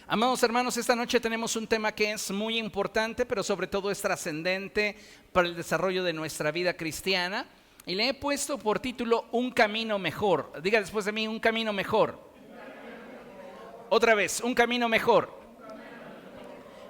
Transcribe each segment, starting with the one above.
Amados hermanos, esta noche tenemos un tema que es muy importante, pero sobre todo es trascendente para el desarrollo de nuestra vida cristiana. Y le he puesto por título Un camino mejor. Diga después de mí, un camino mejor. Otra vez, un camino mejor.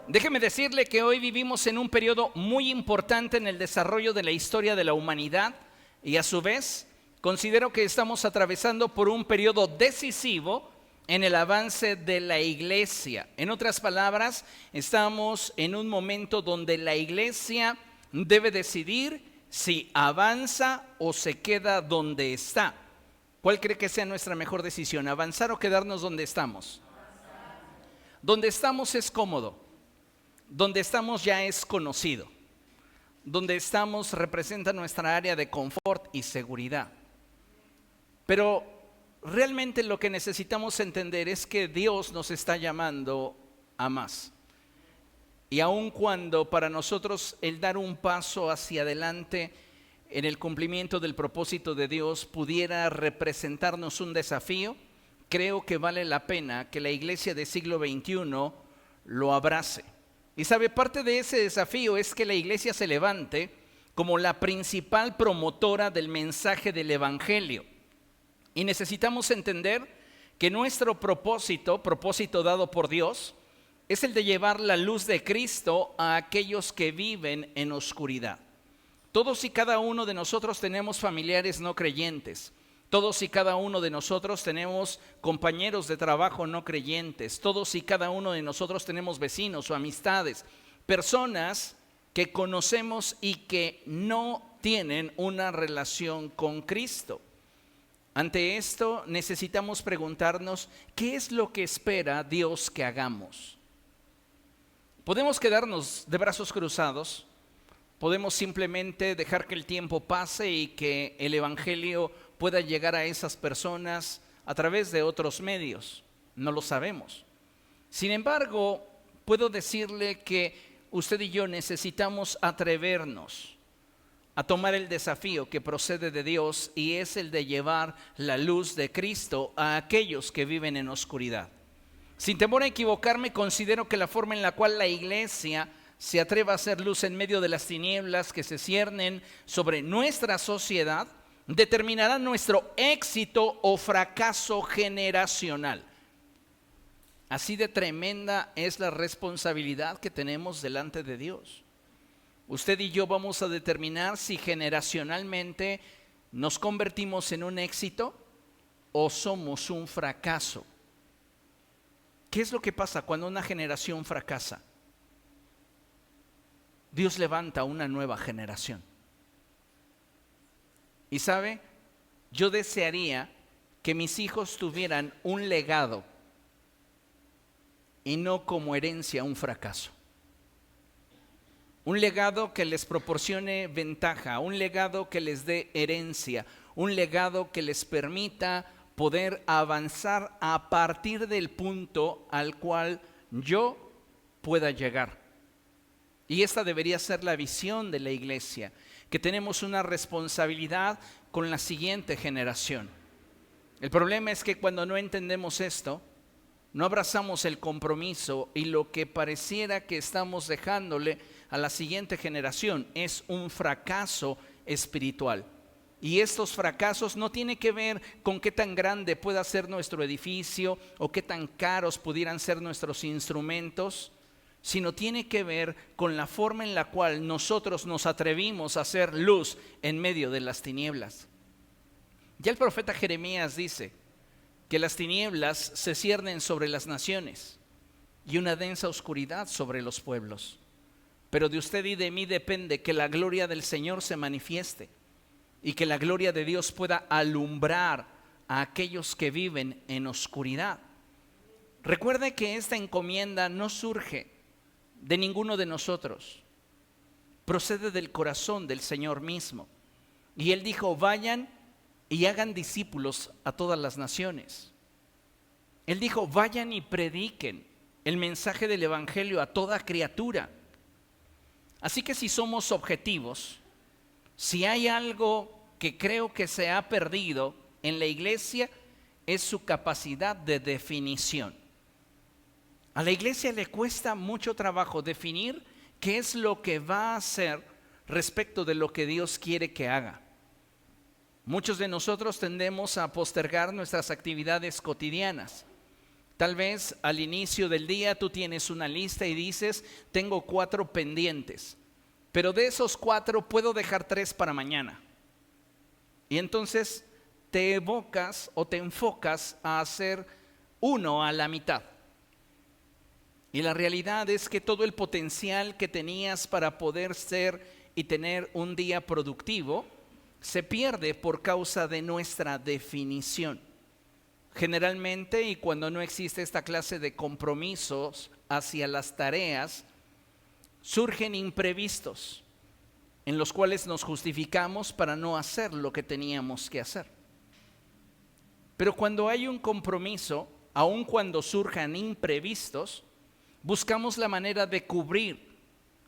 Déjeme decirle que hoy vivimos en un periodo muy importante en el desarrollo de la historia de la humanidad y a su vez considero que estamos atravesando por un periodo decisivo en el avance de la iglesia. En otras palabras, estamos en un momento donde la iglesia debe decidir si avanza o se queda donde está. ¿Cuál cree que sea nuestra mejor decisión? ¿Avanzar o quedarnos donde estamos? Donde estamos es cómodo. Donde estamos ya es conocido. Donde estamos representa nuestra área de confort y seguridad. Pero realmente lo que necesitamos entender es que Dios nos está llamando a más. Y aun cuando para nosotros el dar un paso hacia adelante en el cumplimiento del propósito de Dios pudiera representarnos un desafío, creo que vale la pena que la iglesia del siglo XXI lo abrace. Y sabe, parte de ese desafío es que la iglesia se levante como la principal promotora del mensaje del evangelio. Y necesitamos entender que nuestro propósito dado por Dios, es el de llevar la luz de Cristo a aquellos que viven en oscuridad. Todos y cada uno de nosotros tenemos familiares no creyentes. Todos y cada uno de nosotros tenemos compañeros de trabajo no creyentes. Todos y cada uno de nosotros tenemos vecinos o amistades, personas que conocemos y que no tienen una relación con Cristo. Ante esto necesitamos preguntarnos, ¿qué es lo que espera Dios que hagamos? Podemos quedarnos de brazos cruzados, podemos simplemente dejar que el tiempo pase y que el evangelio pueda llegar a esas personas a través de otros medios, no lo sabemos. Sin embargo, puedo decirle que usted y yo necesitamos atrevernos a tomar el desafío que procede de Dios y es el de llevar la luz de Cristo a aquellos que viven en oscuridad. Sin temor a equivocarme, considero que la forma en la cual la iglesia se atreva a hacer luz en medio de las tinieblas que se ciernen sobre nuestra sociedad determinará nuestro éxito o fracaso generacional. Así de tremenda es la responsabilidad que tenemos delante de Dios. Usted y yo vamos a determinar si generacionalmente nos convertimos en un éxito o somos un fracaso. ¿Qué es lo que pasa cuando una generación fracasa? Dios levanta una nueva generación. Y sabe, yo desearía que mis hijos tuvieran un legado y no como herencia un fracaso. Un legado que les proporcione ventaja, un legado que les dé herencia, un legado que les permita poder avanzar a partir del punto al cual yo pueda llegar. Y esta debería ser la visión de la iglesia, que tenemos una responsabilidad con la siguiente generación. El problema es que cuando no entendemos esto, no abrazamos el compromiso y lo que pareciera que estamos dejándole a la siguiente generación es un fracaso espiritual. Y estos fracasos no tienen que ver con qué tan grande pueda ser nuestro edificio o qué tan caros pudieran ser nuestros instrumentos, sino tiene que ver con la forma en la cual nosotros nos atrevimos a hacer luz en medio de las tinieblas. Ya el profeta Jeremías dice que las tinieblas se ciernen sobre las naciones y una densa oscuridad sobre los pueblos. Pero de usted y de mí depende que la gloria del Señor se manifieste y que la gloria de Dios pueda alumbrar a aquellos que viven en oscuridad. Recuerde que esta encomienda no surge de ninguno de nosotros, procede del corazón del Señor mismo. Y Él dijo, vayan y hagan discípulos a todas las naciones. Él dijo, vayan y prediquen el mensaje del evangelio a toda criatura. Así que si somos objetivos, si hay algo que creo que se ha perdido en la iglesia, es su capacidad de definición. A la iglesia le cuesta mucho trabajo definir qué es lo que va a hacer respecto de lo que Dios quiere que haga. Muchos de nosotros tendemos a postergar nuestras actividades cotidianas. Tal vez al inicio del día tú tienes una lista y dices, tengo 4 pendientes, pero de esos 4 puedo dejar 3 para mañana. Y entonces te evocas o te enfocas a hacer uno a la mitad. Y la realidad es que todo el potencial que tenías para poder ser y tener un día productivo se pierde por causa de nuestra definición. Generalmente, y cuando no existe esta clase de compromisos hacia las tareas, surgen imprevistos en los cuales nos justificamos para no hacer lo que teníamos que hacer. Pero cuando hay un compromiso, aun cuando surjan imprevistos, buscamos la manera de cubrir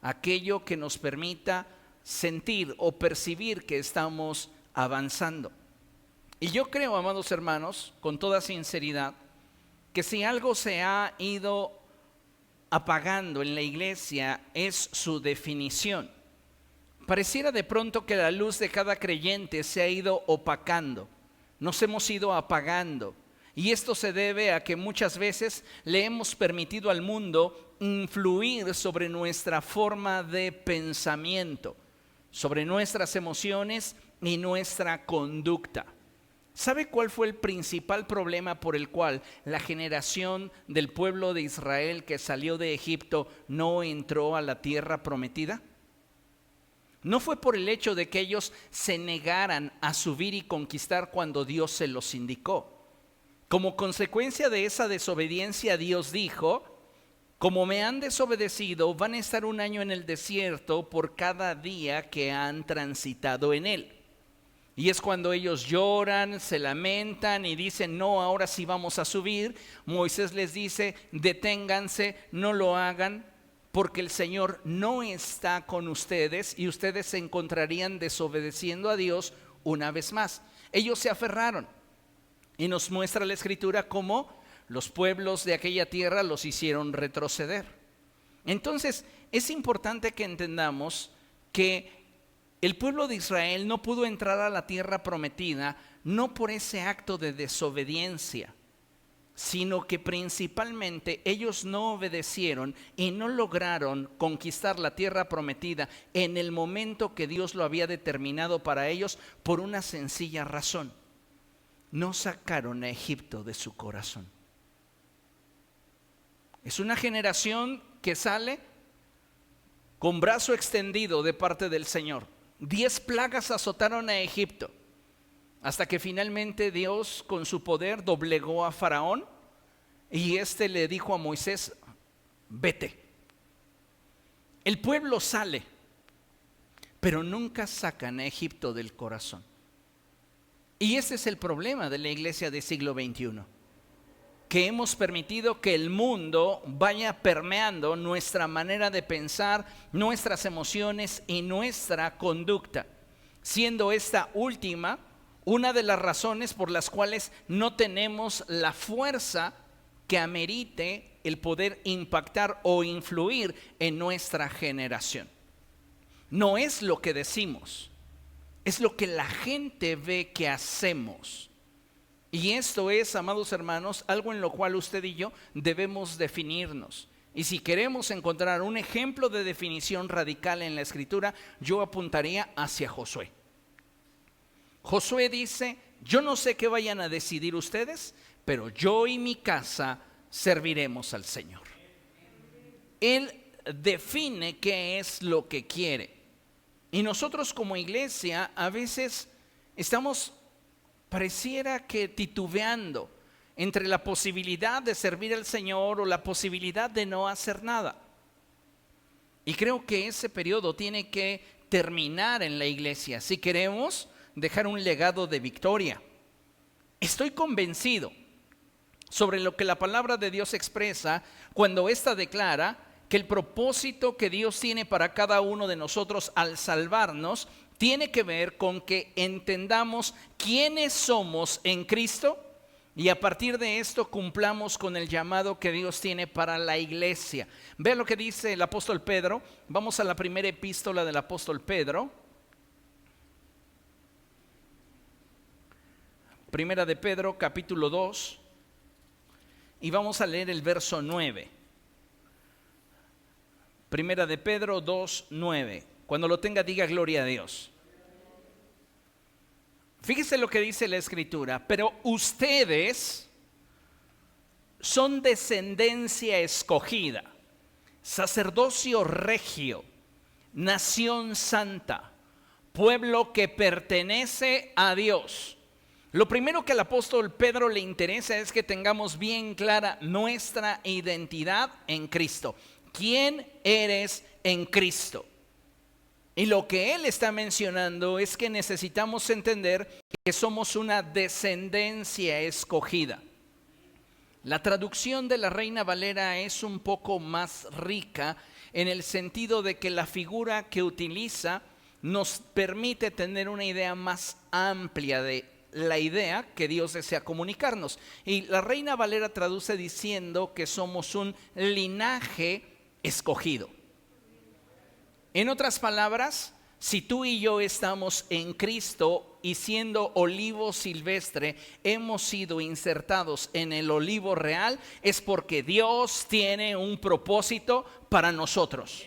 aquello que nos permita sentir o percibir que estamos avanzando. Y yo creo, amados hermanos, con toda sinceridad, que si algo se ha ido apagando en la iglesia es su definición. Pareciera de pronto que la luz de cada creyente se ha ido opacando, nos hemos ido apagando. Y esto se debe a que muchas veces le hemos permitido al mundo influir sobre nuestra forma de pensamiento, sobre nuestras emociones y nuestra conducta. ¿Sabe cuál fue el principal problema por el cual la generación del pueblo de Israel que salió de Egipto no entró a la tierra prometida? No fue por el hecho de que ellos se negaran a subir y conquistar cuando Dios se los indicó. Como consecuencia de esa desobediencia, Dios dijo, como me han desobedecido, van a estar 1 año en el desierto por cada día que han transitado en él. Y es cuando ellos lloran, se lamentan y dicen, no, ahora sí vamos a subir. Moisés les dice, deténganse, no lo hagan, porque el Señor no está con ustedes y ustedes se encontrarían desobedeciendo a Dios una vez más. Ellos se aferraron. Y nos muestra la Escritura cómo los pueblos de aquella tierra los hicieron retroceder. Entonces, es importante que entendamos que el pueblo de Israel no pudo entrar a la tierra prometida no por ese acto de desobediencia, sino que principalmente ellos no obedecieron y no lograron conquistar la tierra prometida en el momento que Dios lo había determinado para ellos por una sencilla razón. No sacaron a Egipto de su corazón. Es una generación que sale con brazo extendido de parte del Señor. 10 plagas azotaron a Egipto, hasta que finalmente Dios con su poder doblegó a Faraón y éste le dijo a Moisés, vete. El pueblo sale, pero nunca sacan a Egipto del corazón. Y ese es el problema de la iglesia del siglo XXI, que hemos permitido que el mundo vaya permeando nuestra manera de pensar, nuestras emociones y nuestra conducta, siendo esta última una de las razones por las cuales no tenemos la fuerza que amerite el poder impactar o influir en nuestra generación. No es lo que decimos, es lo que la gente ve que hacemos. Y esto es, amados hermanos, algo en lo cual usted y yo debemos definirnos. Y si queremos encontrar un ejemplo de definición radical en la Escritura, yo apuntaría hacia Josué. Josué dice, yo no sé qué vayan a decidir ustedes, pero yo y mi casa serviremos al Señor. Él define qué es lo que quiere. Y nosotros como iglesia a veces estamos, pareciera que titubeando entre la posibilidad de servir al Señor o la posibilidad de no hacer nada. Y creo que ese periodo tiene que terminar en la iglesia si queremos dejar un legado de victoria. Estoy convencido sobre lo que la palabra de Dios expresa cuando ésta declara que el propósito que Dios tiene para cada uno de nosotros al salvarnos tiene que ver con que entendamos quiénes somos en Cristo Y a partir de esto cumplamos con el llamado que Dios tiene para la iglesia. Vean lo que dice el apóstol Pedro. Vamos a la primera epístola del apóstol Pedro. Primera de Pedro, capítulo 2. Y vamos a leer el verso 9. Primera de Pedro 2, 9. Cuando lo tenga, diga gloria a Dios. Fíjese lo que dice la Escritura. Pero ustedes son descendencia escogida, sacerdocio regio, nación santa, pueblo que pertenece a Dios. Lo primero que al apóstol Pedro le interesa es que tengamos bien clara nuestra identidad en Cristo. ¿Quién eres en Cristo? Y lo que él está mencionando es que necesitamos entender que somos una descendencia escogida. La traducción de la Reina Valera es un poco más rica en el sentido de que la figura que utiliza nos permite tener una idea más amplia de la idea que Dios desea comunicarnos. Y la Reina Valera traduce diciendo que somos un linaje escogido. En otras palabras, si tú y yo estamos en Cristo y siendo olivo silvestre, hemos sido insertados en el olivo real, es porque Dios tiene un propósito para nosotros.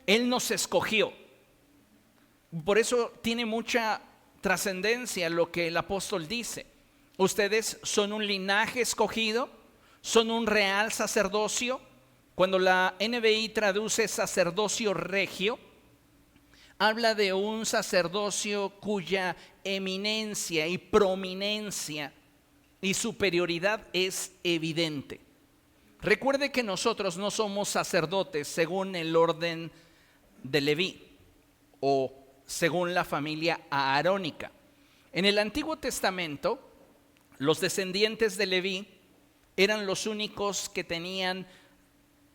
Él nos escogió. Por eso tiene mucha trascendencia lo que el apóstol dice. Ustedes son un linaje escogido, son un real sacerdocio. Cuando la NBI traduce sacerdocio regio, habla de un sacerdocio cuya eminencia y prominencia y superioridad es evidente. Recuerde que nosotros no somos sacerdotes según el orden de Leví o según la familia aarónica. En el Antiguo Testamento, los descendientes de Leví eran los únicos que tenían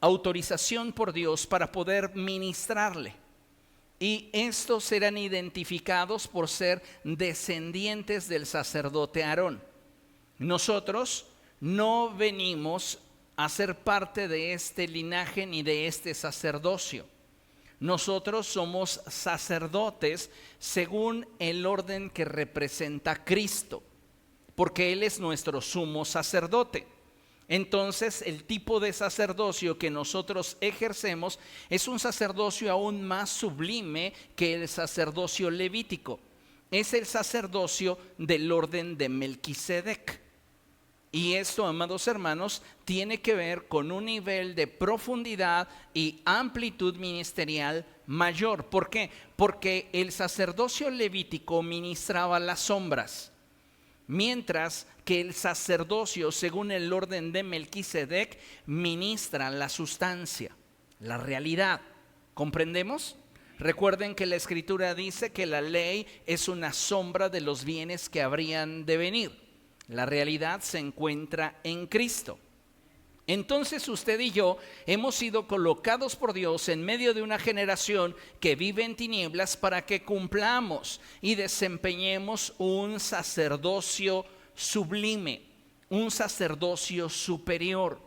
autorización por Dios para poder ministrarle. Y estos eran identificados por ser descendientes del sacerdote Aarón. Nosotros no venimos a ser parte de este linaje ni de este sacerdocio. Nosotros somos sacerdotes según el orden que representa Cristo, porque Él es nuestro sumo sacerdote. Entonces, el tipo de sacerdocio que nosotros ejercemos es un sacerdocio aún más sublime que el sacerdocio levítico. Es el sacerdocio del orden de Melquisedec. Y esto, amados hermanos, tiene que ver con un nivel de profundidad y amplitud ministerial mayor. ¿Por qué? Porque el sacerdocio levítico ministraba las sombras, mientras que el sacerdocio, según el orden de Melquisedec, ministra la sustancia, la realidad. ¿Comprendemos? Recuerden que la Escritura dice que la ley es una sombra de los bienes que habrían de venir. La realidad se encuentra en Cristo. Entonces usted y yo hemos sido colocados por Dios en medio de una generación que vive en tinieblas para que cumplamos y desempeñemos un sacerdocio sublime, un sacerdocio superior.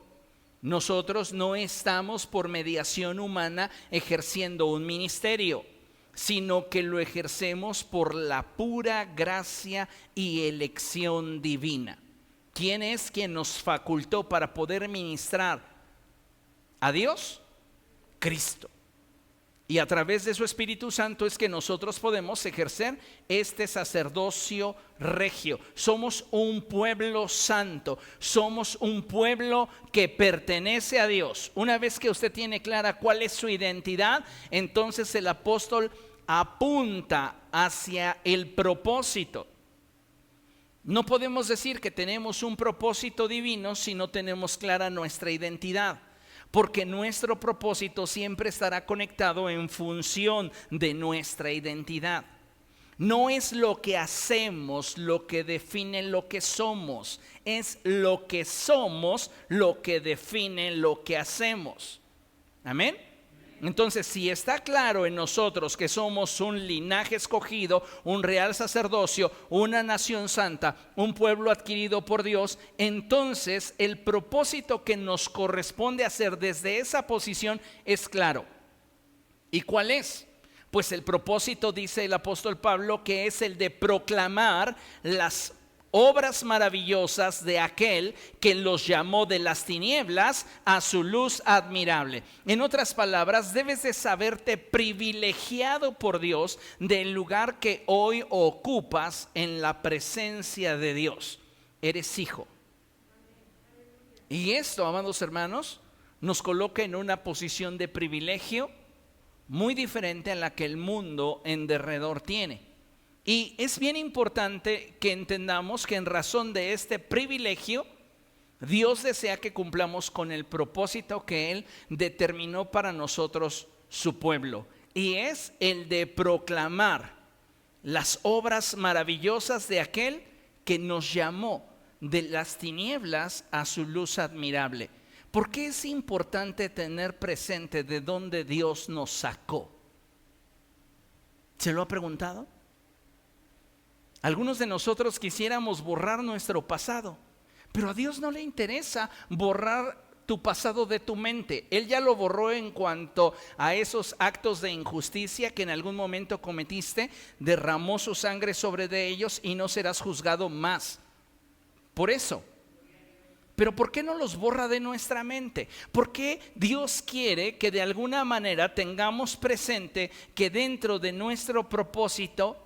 Nosotros no estamos por mediación humana ejerciendo un ministerio, sino que lo ejercemos por la pura gracia y elección divina. ¿Quién es quien nos facultó para poder ministrar a Dios? Cristo. Y a través de su Espíritu Santo es que nosotros podemos ejercer este sacerdocio regio. Somos un pueblo santo, somos un pueblo que pertenece a Dios. Una vez que usted tiene clara cuál es su identidad, entonces el apóstol apunta hacia el propósito. No podemos decir que tenemos un propósito divino si no tenemos clara nuestra identidad, porque nuestro propósito siempre estará conectado en función de nuestra identidad. No es lo que hacemos lo que define lo que somos, es lo que somos lo que define lo que hacemos. Amén. Entonces, si está claro en nosotros que somos un linaje escogido, un real sacerdocio, una nación santa, un pueblo adquirido por Dios, entonces el propósito que nos corresponde hacer desde esa posición es claro. ¿Y cuál es? Pues el propósito, dice el apóstol Pablo, que es el de proclamar las obras maravillosas de aquel que los llamó de las tinieblas a su luz admirable. En otras palabras, debes de saberte privilegiado por Dios del lugar que hoy ocupas en la presencia de Dios. Eres hijo. Y esto, amados hermanos, nos coloca en una posición de privilegio muy diferente a la que el mundo en derredor tiene. Y es bien importante que entendamos que en razón de este privilegio, Dios desea que cumplamos con el propósito que Él determinó para nosotros, su pueblo. Y es el de proclamar las obras maravillosas de aquel que nos llamó de las tinieblas a su luz admirable. ¿Por qué es importante tener presente de dónde Dios nos sacó? ¿Se lo ha preguntado? Algunos de nosotros quisiéramos borrar nuestro pasado, pero a Dios no le interesa borrar tu pasado de tu mente. Él ya lo borró en cuanto a esos actos de injusticia que en algún momento cometiste, derramó su sangre sobre de ellos y no serás juzgado más. Por eso. Pero ¿por qué no los borra de nuestra mente? Porque Dios quiere que de alguna manera tengamos presente que dentro de nuestro propósito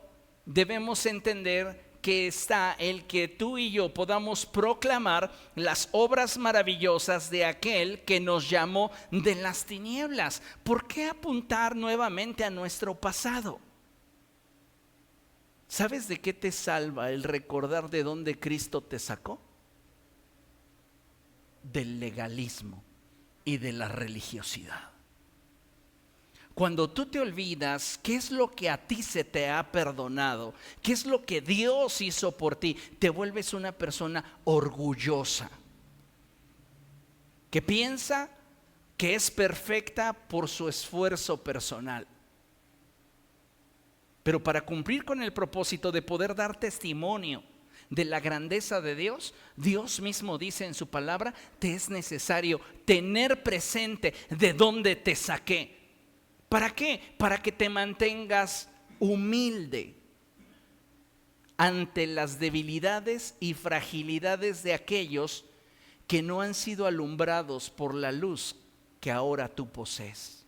debemos entender que está el que tú y yo podamos proclamar las obras maravillosas de aquel que nos llamó de las tinieblas. ¿Por qué apuntar nuevamente a nuestro pasado? ¿Sabes de qué te salva el recordar de dónde Cristo te sacó? Del legalismo y de la religiosidad. Cuando tú te olvidas qué es lo que a ti se te ha perdonado, qué es lo que Dios hizo por ti, te vuelves una persona orgullosa, que piensa que es perfecta por su esfuerzo personal. Pero para cumplir con el propósito de poder dar testimonio de la grandeza de Dios, Dios mismo dice en su palabra, te es necesario tener presente de dónde te saqué. ¿Para qué? Para que te mantengas humilde ante las debilidades y fragilidades de aquellos que no han sido alumbrados por la luz que ahora tú posees.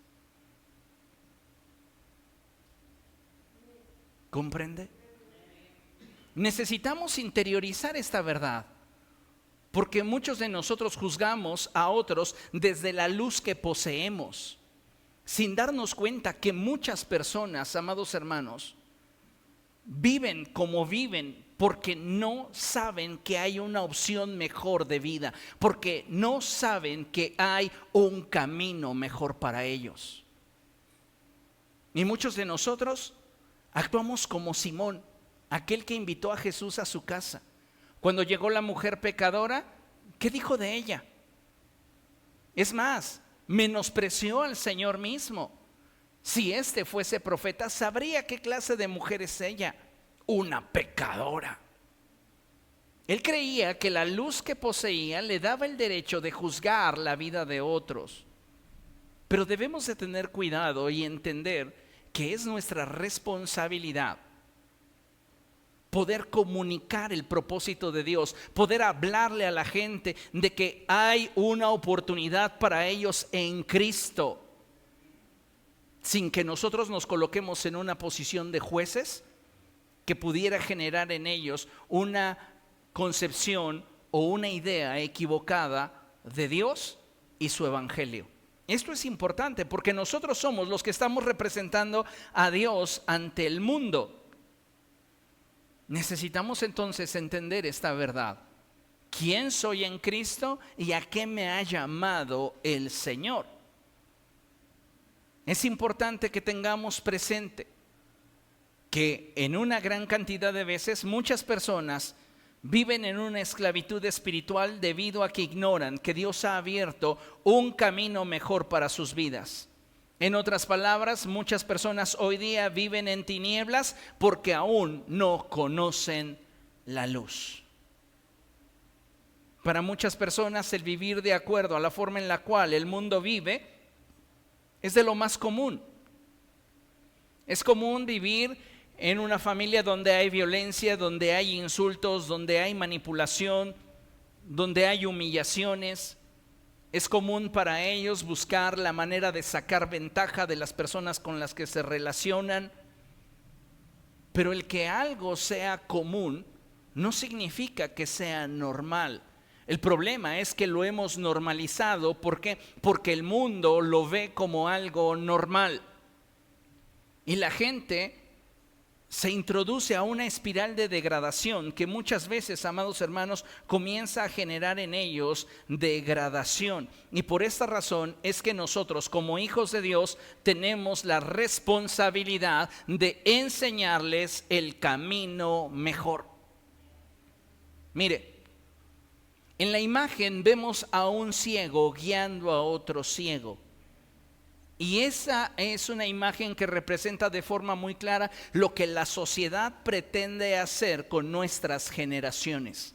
¿Comprende? Necesitamos interiorizar esta verdad, porque muchos de nosotros juzgamos a otros desde la luz que poseemos, sin darnos cuenta que muchas personas, amados hermanos, viven como viven porque no saben que hay una opción mejor de vida, porque no saben que hay un camino mejor para ellos. Y muchos de nosotros actuamos como Simón, aquel que invitó a Jesús a su casa. Cuando llegó la mujer pecadora, ¿qué dijo de ella? Es más, menospreció al Señor mismo. Si este fuese profeta, sabría qué clase de mujer es ella, una pecadora. Él creía que la luz que poseía le daba el derecho de juzgar la vida de otros. Pero debemos de tener cuidado y entender que es nuestra responsabilidad poder comunicar el propósito de Dios, poder hablarle a la gente de que hay una oportunidad para ellos en Cristo, sin que nosotros nos coloquemos en una posición de jueces que pudiera generar en ellos una concepción o una idea equivocada de Dios y su evangelio. Esto es importante porque nosotros somos los que estamos representando a Dios ante el mundo. Necesitamos entonces entender esta verdad. ¿Quién soy en Cristo y a qué me ha llamado el Señor? Es importante que tengamos presente que en una gran cantidad de veces muchas personas viven en una esclavitud espiritual debido a que ignoran que Dios ha abierto un camino mejor para sus vidas. En otras palabras, muchas personas hoy día viven en tinieblas porque aún no conocen la luz. Para muchas personas el vivir de acuerdo a la forma en la cual el mundo vive es de lo más común. Es común vivir en una familia donde hay violencia, donde hay insultos, donde hay manipulación, donde hay humillaciones. Es común para ellos buscar la manera de sacar ventaja de las personas con las que se relacionan. Pero el que algo sea común no significa que sea normal. El problema es que lo hemos normalizado. ¿Por qué? Porque el mundo lo ve como algo normal. Y la gente se introduce a una espiral de degradación que muchas veces, amados hermanos, comienza a generar en ellos degradación. Y por esta razón es que nosotros, como hijos de Dios, tenemos la responsabilidad de enseñarles el camino mejor. Mire, en la imagen vemos a un ciego guiando a otro ciego. Y esa es una imagen que representa de forma muy clara lo que la sociedad pretende hacer con nuestras generaciones,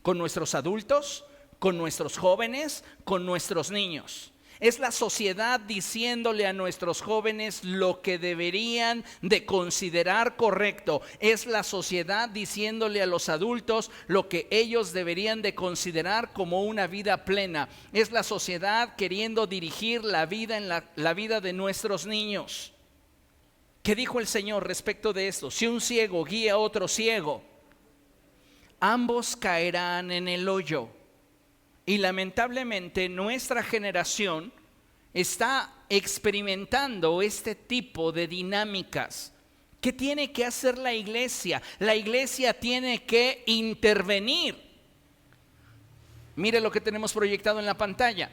con nuestros adultos, con nuestros jóvenes, con nuestros niños. Es la sociedad diciéndole a nuestros jóvenes lo que deberían de considerar correcto. Es la sociedad diciéndole a los adultos lo que ellos deberían de considerar como una vida plena. Es la sociedad queriendo dirigir la vida en la vida de nuestros niños. ¿Qué dijo el Señor respecto de esto? Si un ciego guía a otro ciego, ambos caerán en el hoyo. Y lamentablemente nuestra generación está experimentando este tipo de dinámicas. ¿Qué tiene que hacer la iglesia? La iglesia tiene que intervenir. Mire lo que tenemos proyectado en la pantalla.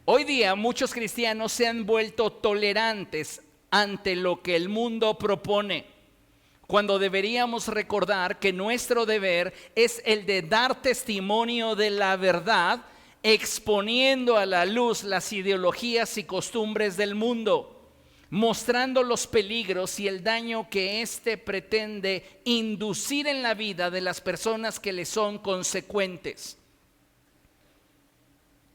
Hoy día muchos cristianos se han vuelto tolerantes ante lo que el mundo propone, cuando deberíamos recordar que nuestro deber es el de dar testimonio de la verdad, exponiendo a la luz las ideologías y costumbres del mundo, mostrando los peligros y el daño que éste pretende inducir en la vida de las personas que le son consecuentes.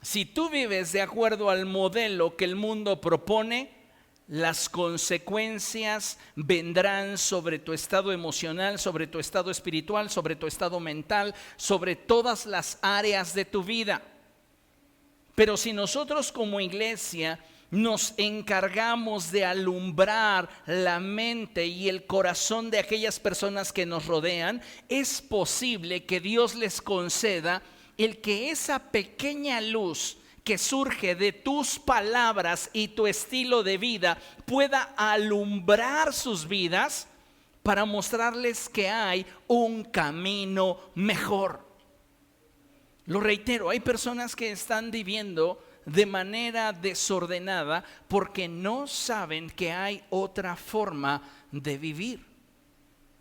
Si tú vives de acuerdo al modelo que el mundo propone, las consecuencias vendrán sobre tu estado emocional, sobre tu estado espiritual, sobre tu estado mental, sobre todas las áreas de tu vida. Pero si nosotros como iglesia nos encargamos de alumbrar la mente y el corazón de aquellas personas que nos rodean, es posible que Dios les conceda el que esa pequeña luz que surge de tus palabras y tu estilo de vida pueda alumbrar sus vidas para mostrarles que hay un camino mejor. Lo reitero, hay personas que están viviendo de manera desordenada porque no saben que hay otra forma de vivir.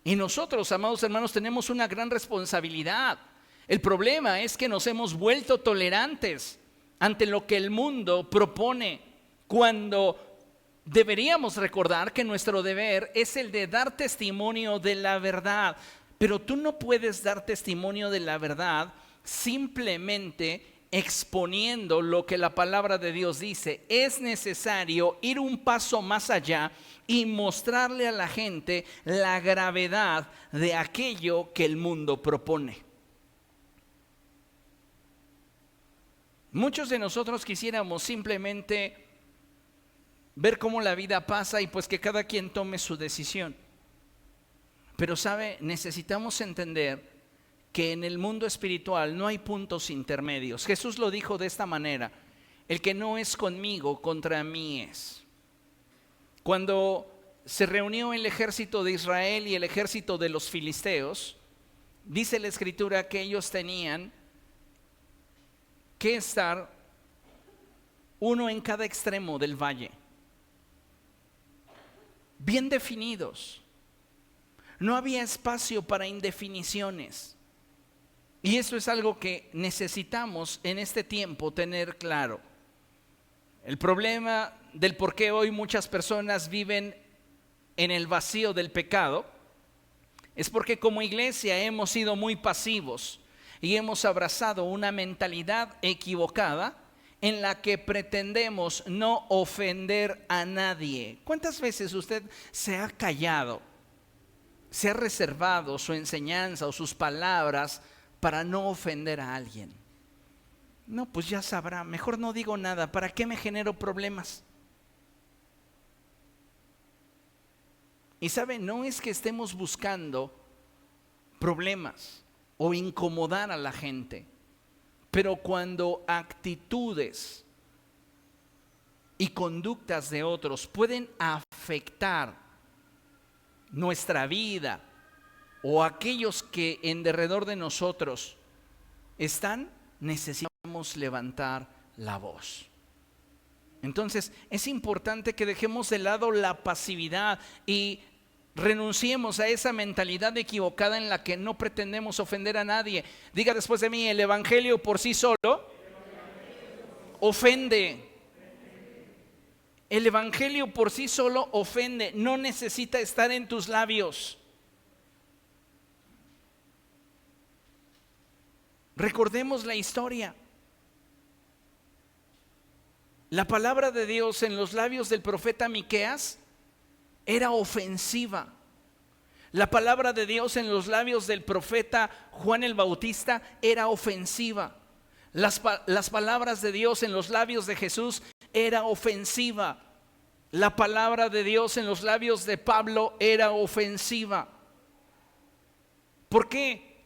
Y nosotros, amados hermanos, tenemos una gran responsabilidad. El problema es que nos hemos vuelto tolerantes ante lo que el mundo propone, cuando deberíamos recordar que nuestro deber es el de dar testimonio de la verdad. Pero tú no puedes dar testimonio de la verdad simplemente exponiendo lo que la palabra de Dios dice. Es necesario ir un paso más allá y mostrarle a la gente la gravedad de aquello que el mundo propone. Muchos de nosotros quisiéramos simplemente ver cómo la vida pasa y pues que cada quien tome su decisión. Pero sabe, necesitamos entender que en el mundo espiritual no hay puntos intermedios. Jesús lo dijo de esta manera: el que no es conmigo, contra mí es. Cuando se reunió el ejército de Israel y el ejército de los filisteos, dice la escritura que ellos tenían que estar uno en cada extremo del valle, bien definidos. No había espacio para indefiniciones. Y eso es algo que necesitamos en este tiempo tener claro. El problema del por qué hoy muchas personas viven en el vacío del pecado es porque como iglesia hemos sido muy pasivos y hemos abrazado una mentalidad equivocada en la que pretendemos no ofender a nadie. ¿Cuántas veces usted se ha callado, se ha reservado su enseñanza o sus palabras para no ofender a alguien? No, pues ya sabrá, mejor no digo nada, ¿para qué me genero problemas? Y sabe, no es que estemos buscando problemas o incomodar a la gente, pero cuando actitudes y conductas de otros pueden afectar nuestra vida o aquellos que en derredor de nosotros están, necesitamos levantar la voz. Entonces es importante que dejemos de lado la pasividad y renunciemos a esa mentalidad equivocada en la que no pretendemos ofender a nadie. Diga después de mí: el evangelio por sí solo ofende. El evangelio por sí solo ofende, no necesita estar en tus labios. Recordemos la historia. La palabra de Dios en los labios del profeta Miqueas era ofensiva. La palabra de Dios en los labios del profeta Juan el Bautista era ofensiva. Las palabras de Dios en los labios de Jesús era ofensiva. La palabra de Dios en los labios de Pablo era ofensiva. ¿Por qué?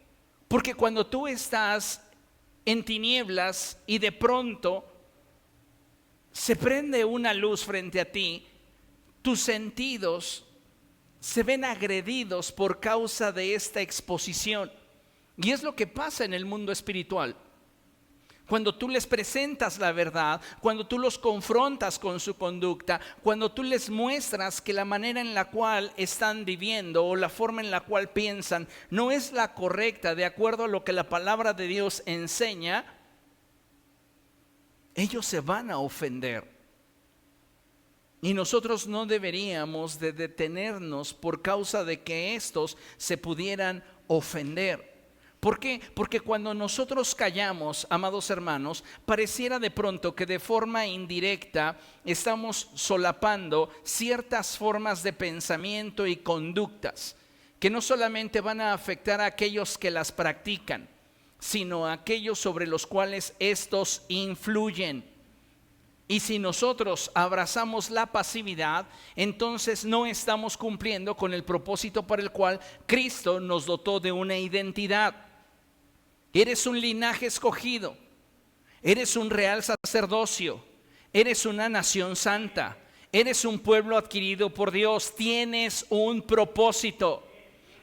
Porque cuando tú estás en tinieblas y de pronto se prende una luz frente a ti, tus sentidos se ven agredidos por causa de esta exposición. Y es lo que pasa en el mundo espiritual. Cuando tú les presentas la verdad, cuando tú los confrontas con su conducta, cuando tú les muestras que la manera en la cual están viviendo o la forma en la cual piensan no es la correcta de acuerdo a lo que la palabra de Dios enseña, ellos se van a ofender. Y nosotros no deberíamos de detenernos por causa de que estos se pudieran ofender. ¿Por qué? Porque cuando nosotros callamos, amados hermanos, pareciera de pronto que de forma indirecta estamos solapando ciertas formas de pensamiento y conductas que no solamente van a afectar a aquellos que las practican, sino a aquellos sobre los cuales estos influyen. Y si nosotros abrazamos la pasividad, entonces no estamos cumpliendo con el propósito para el cual Cristo nos dotó de una identidad. Eres un linaje escogido, eres un real sacerdocio, eres una nación santa, eres un pueblo adquirido por Dios, tienes un propósito.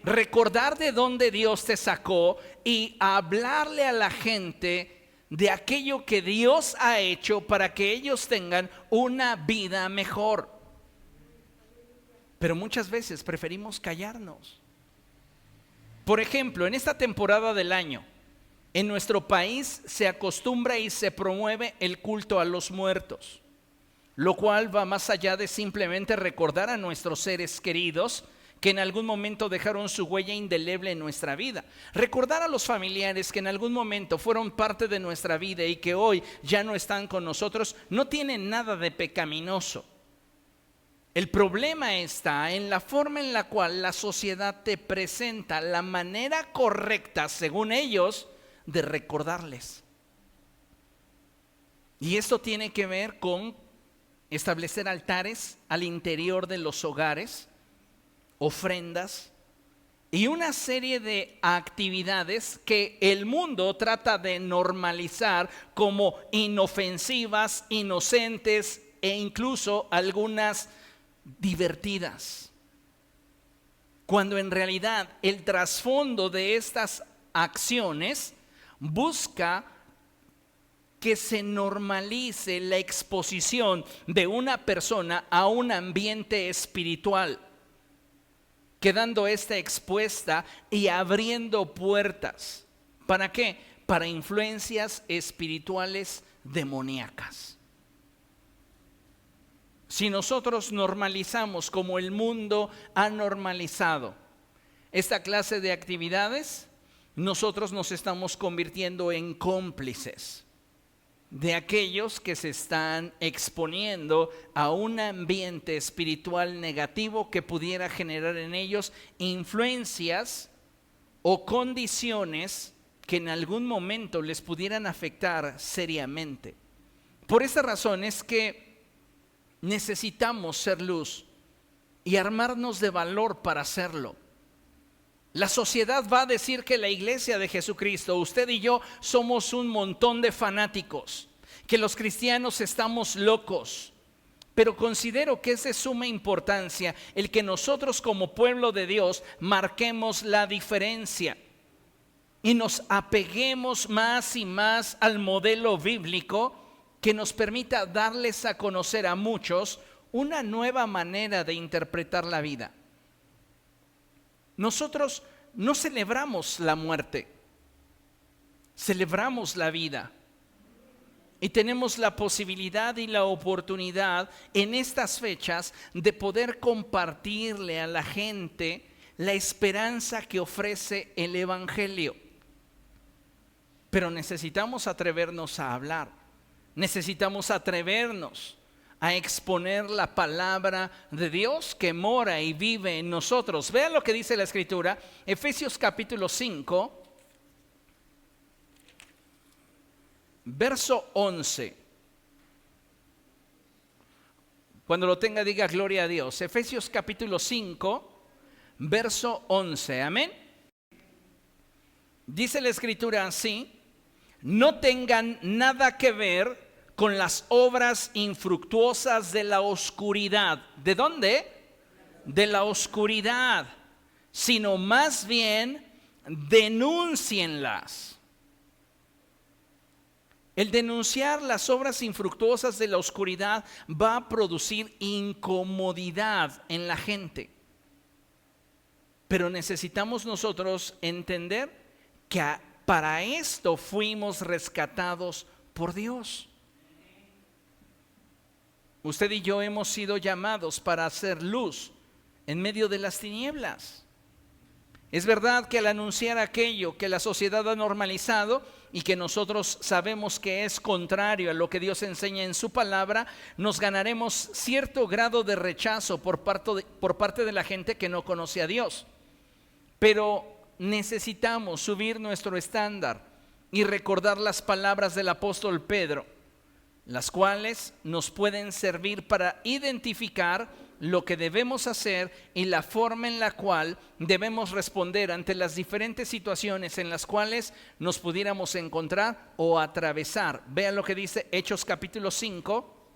Recordar de dónde Dios te sacó y hablarle a la gente de aquello que Dios ha hecho para que ellos tengan una vida mejor. Pero muchas veces preferimos callarnos. Por ejemplo, en esta temporada del año, en nuestro país se acostumbra y se promueve el culto a los muertos, lo cual va más allá de simplemente recordar a nuestros seres queridos que en algún momento dejaron su huella indeleble en nuestra vida. Recordar a los familiares que en algún momento fueron parte de nuestra vida y que hoy ya no están con nosotros, no tiene nada de pecaminoso. El problema está en la forma en la cual la sociedad te presenta la manera correcta, según ellos, de recordarles. Y esto tiene que ver con establecer altares al interior de los hogares, ofrendas y una serie de actividades que el mundo trata de normalizar como inofensivas, inocentes e incluso algunas divertidas, cuando en realidad el trasfondo de estas acciones busca que se normalice la exposición de una persona a un ambiente espiritual, quedando esta expuesta y abriendo puertas. ¿Para qué? Para influencias espirituales demoníacas. Si nosotros normalizamos como el mundo ha normalizado esta clase de actividades, nosotros nos estamos convirtiendo en cómplices de aquellos que se están exponiendo a un ambiente espiritual negativo que pudiera generar en ellos influencias o condiciones que en algún momento les pudieran afectar seriamente. Por esta razón es que necesitamos ser luz y armarnos de valor para hacerlo. La sociedad va a decir que la iglesia de Jesucristo, usted y yo, somos un montón de fanáticos, que los cristianos estamos locos. Pero considero que es de suma importancia el que nosotros como pueblo de Dios marquemos la diferencia y nos apeguemos más y más al modelo bíblico que nos permita darles a conocer a muchos una nueva manera de interpretar la vida. Nosotros no celebramos la muerte, celebramos la vida. Y tenemos la posibilidad y la oportunidad en estas fechas de poder compartirle a la gente la esperanza que ofrece el Evangelio. Pero necesitamos atrevernos a hablar, necesitamos atrevernos a exponer la palabra de Dios que mora y vive en nosotros. Vean lo que dice la Escritura, Efesios capítulo 5. Verso 11. Cuando lo tenga, diga gloria a Dios. Efesios capítulo 5, verso 11. Amén. Dice la Escritura así: no tengan nada que ver con las obras infructuosas de la oscuridad. ¿De dónde? De la oscuridad. Sino más bien denúncienlas. El denunciar las obras infructuosas de la oscuridad va a producir incomodidad en la gente. Pero necesitamos nosotros entender que para esto fuimos rescatados por Dios. Usted y yo hemos sido llamados para hacer luz en medio de las tinieblas. Es verdad que al anunciar aquello que la sociedad ha normalizado y que nosotros sabemos que es contrario a lo que Dios enseña en su palabra, nos ganaremos cierto grado de rechazo por parte de la gente que no conoce a Dios. Pero necesitamos subir nuestro estándar y recordar las palabras del apóstol Pedro, las cuales nos pueden servir para identificar lo que debemos hacer y la forma en la cual debemos responder ante las diferentes situaciones en las cuales nos pudiéramos encontrar o atravesar. Vean lo que dice Hechos capítulo 5,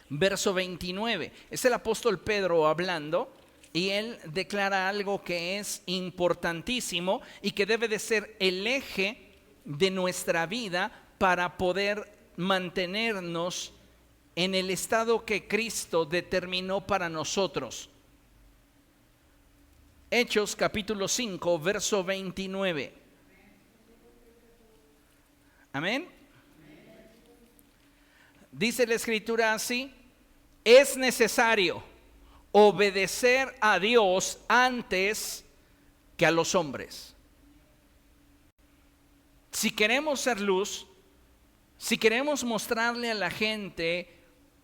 verso 29. Es el apóstol Pedro hablando y él declara algo que es importantísimo y que debe de ser el eje de nuestra vida para poder mantenernos en el estado que Cristo determinó para nosotros. Hechos capítulo 5, verso 29. Amén. Dice la Escritura así: es necesario obedecer a Dios antes que a los hombres. Si queremos ser luz, si queremos mostrarle a la gente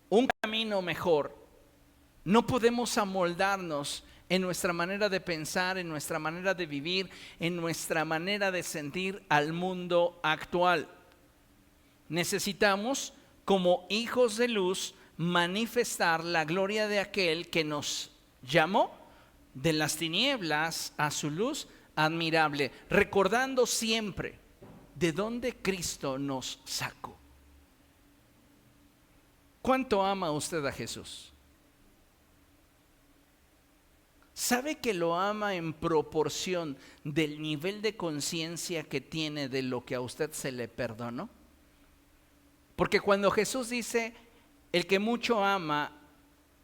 un camino mejor, no podemos amoldarnos en nuestra manera de pensar, en nuestra manera de vivir, en nuestra manera de sentir al mundo actual. Necesitamos, como hijos de luz, manifestar la gloria de aquel que nos llamó de las tinieblas a su luz admirable, recordando siempre de dónde Cristo nos sacó. ¿Cuánto ama usted a Jesús? ¿Sabe que lo ama en proporción del nivel de conciencia que tiene de lo que a usted se le perdonó? Porque cuando Jesús dice, el que mucho ama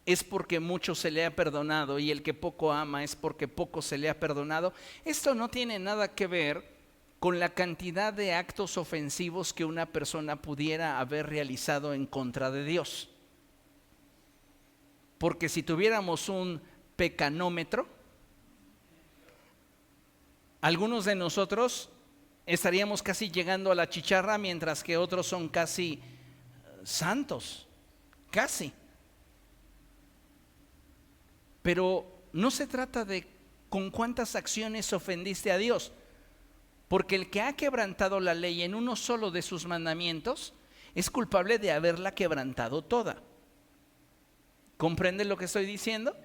es porque mucho se le ha perdonado y el que poco ama es porque poco se le ha perdonado, esto no tiene nada que ver con la cantidad de actos ofensivos que una persona pudiera haber realizado en contra de Dios. porque si tuviéramos un pecanómetro, algunos de nosotros estaríamos casi llegando a la chicharra, mientras que otros son casi santos, casi. Pero no se trata de con cuántas acciones ofendiste a Dios, porque el que ha quebrantado la ley en uno solo de sus mandamientos es culpable de haberla quebrantado toda. ¿Comprende lo que estoy diciendo?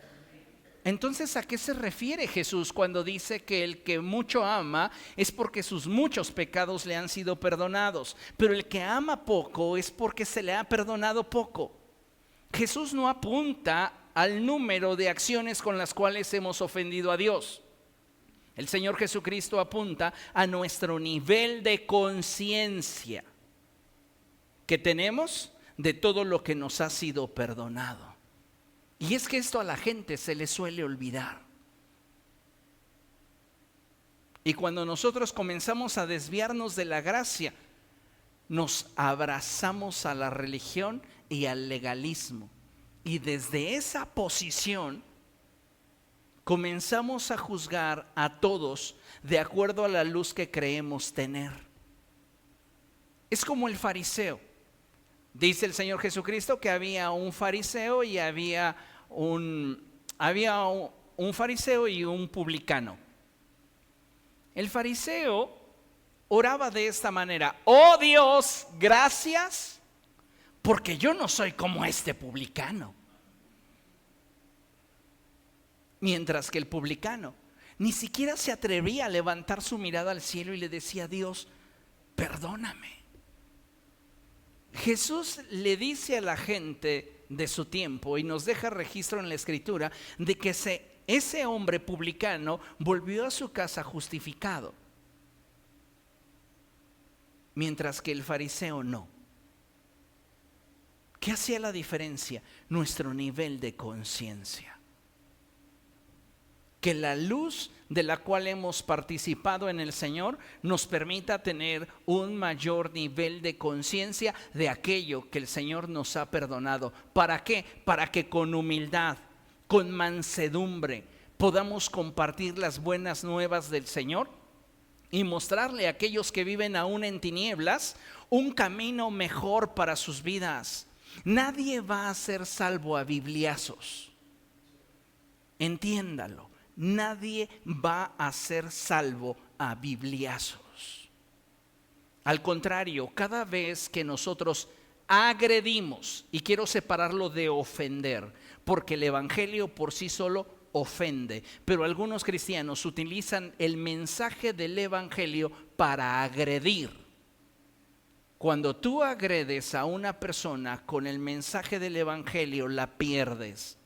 Entonces, ¿a qué se refiere Jesús cuando dice que el que mucho ama es porque sus muchos pecados le han sido perdonados, pero el que ama poco es porque se le ha perdonado poco? Jesús no apunta al número de acciones con las cuales hemos ofendido a Dios. El Señor Jesucristo apunta a nuestro nivel de conciencia que tenemos de todo lo que nos ha sido perdonado. Y es que esto a la gente se le suele olvidar. Y cuando nosotros comenzamos a desviarnos de la gracia, nos abrazamos a la religión y al legalismo. Y desde esa posición comenzamos a juzgar a todos de acuerdo a la luz que creemos tener. Es como el fariseo. Dice el Señor Jesucristo que había un fariseo y había un fariseo y un publicano. El fariseo oraba de esta manera: oh Dios, gracias, porque yo no soy como este publicano. Mientras que el publicano ni siquiera se atrevía a levantar su mirada al cielo y le decía: Dios, perdóname. Jesús le dice a la gente de su tiempo, y nos deja registro en la Escritura, de que ese hombre publicano volvió a su casa justificado, mientras que el fariseo no. ¿Qué hacía la diferencia? Nuestro nivel de conciencia. Que la luz de la cual hemos participado en el Señor nos permita tener un mayor nivel de conciencia de aquello que el Señor nos ha perdonado. ¿Para qué? Para que con humildad, con mansedumbre, podamos compartir las buenas nuevas del Señor y mostrarle a aquellos que viven aún en tinieblas un camino mejor para sus vidas. Nadie va a ser salvo a bibliazos. Entiéndalo. Nadie va a ser salvo a bibliazos. Al contrario, cada vez que nosotros agredimos, y quiero separarlo de ofender, porque el evangelio por sí solo ofende, pero algunos cristianos utilizan el mensaje del evangelio para agredir. Cuando tú agredes a una persona con el mensaje del evangelio, la pierdes.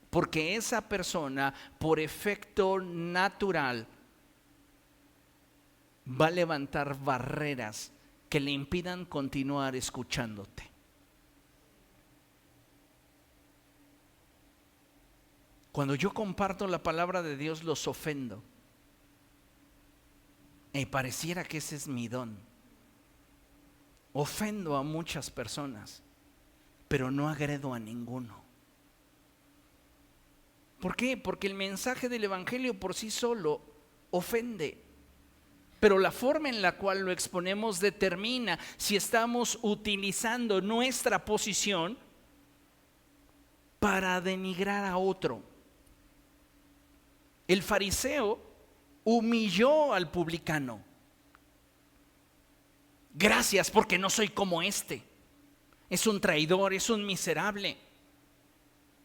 Porque esa persona, por efecto natural, va a levantar barreras que le impidan continuar escuchándote. Cuando yo comparto la palabra de Dios, los ofendo. Y pareciera que ese es mi don. Ofendo a muchas personas, pero no agredo a ninguno. ¿Por qué? Porque el mensaje del evangelio por sí solo ofende, pero la forma en la cual lo exponemos determina si estamos utilizando nuestra posición para denigrar a otro. El fariseo humilló al publicano. Gracias, porque no soy como este. Es un traidor, es un miserable.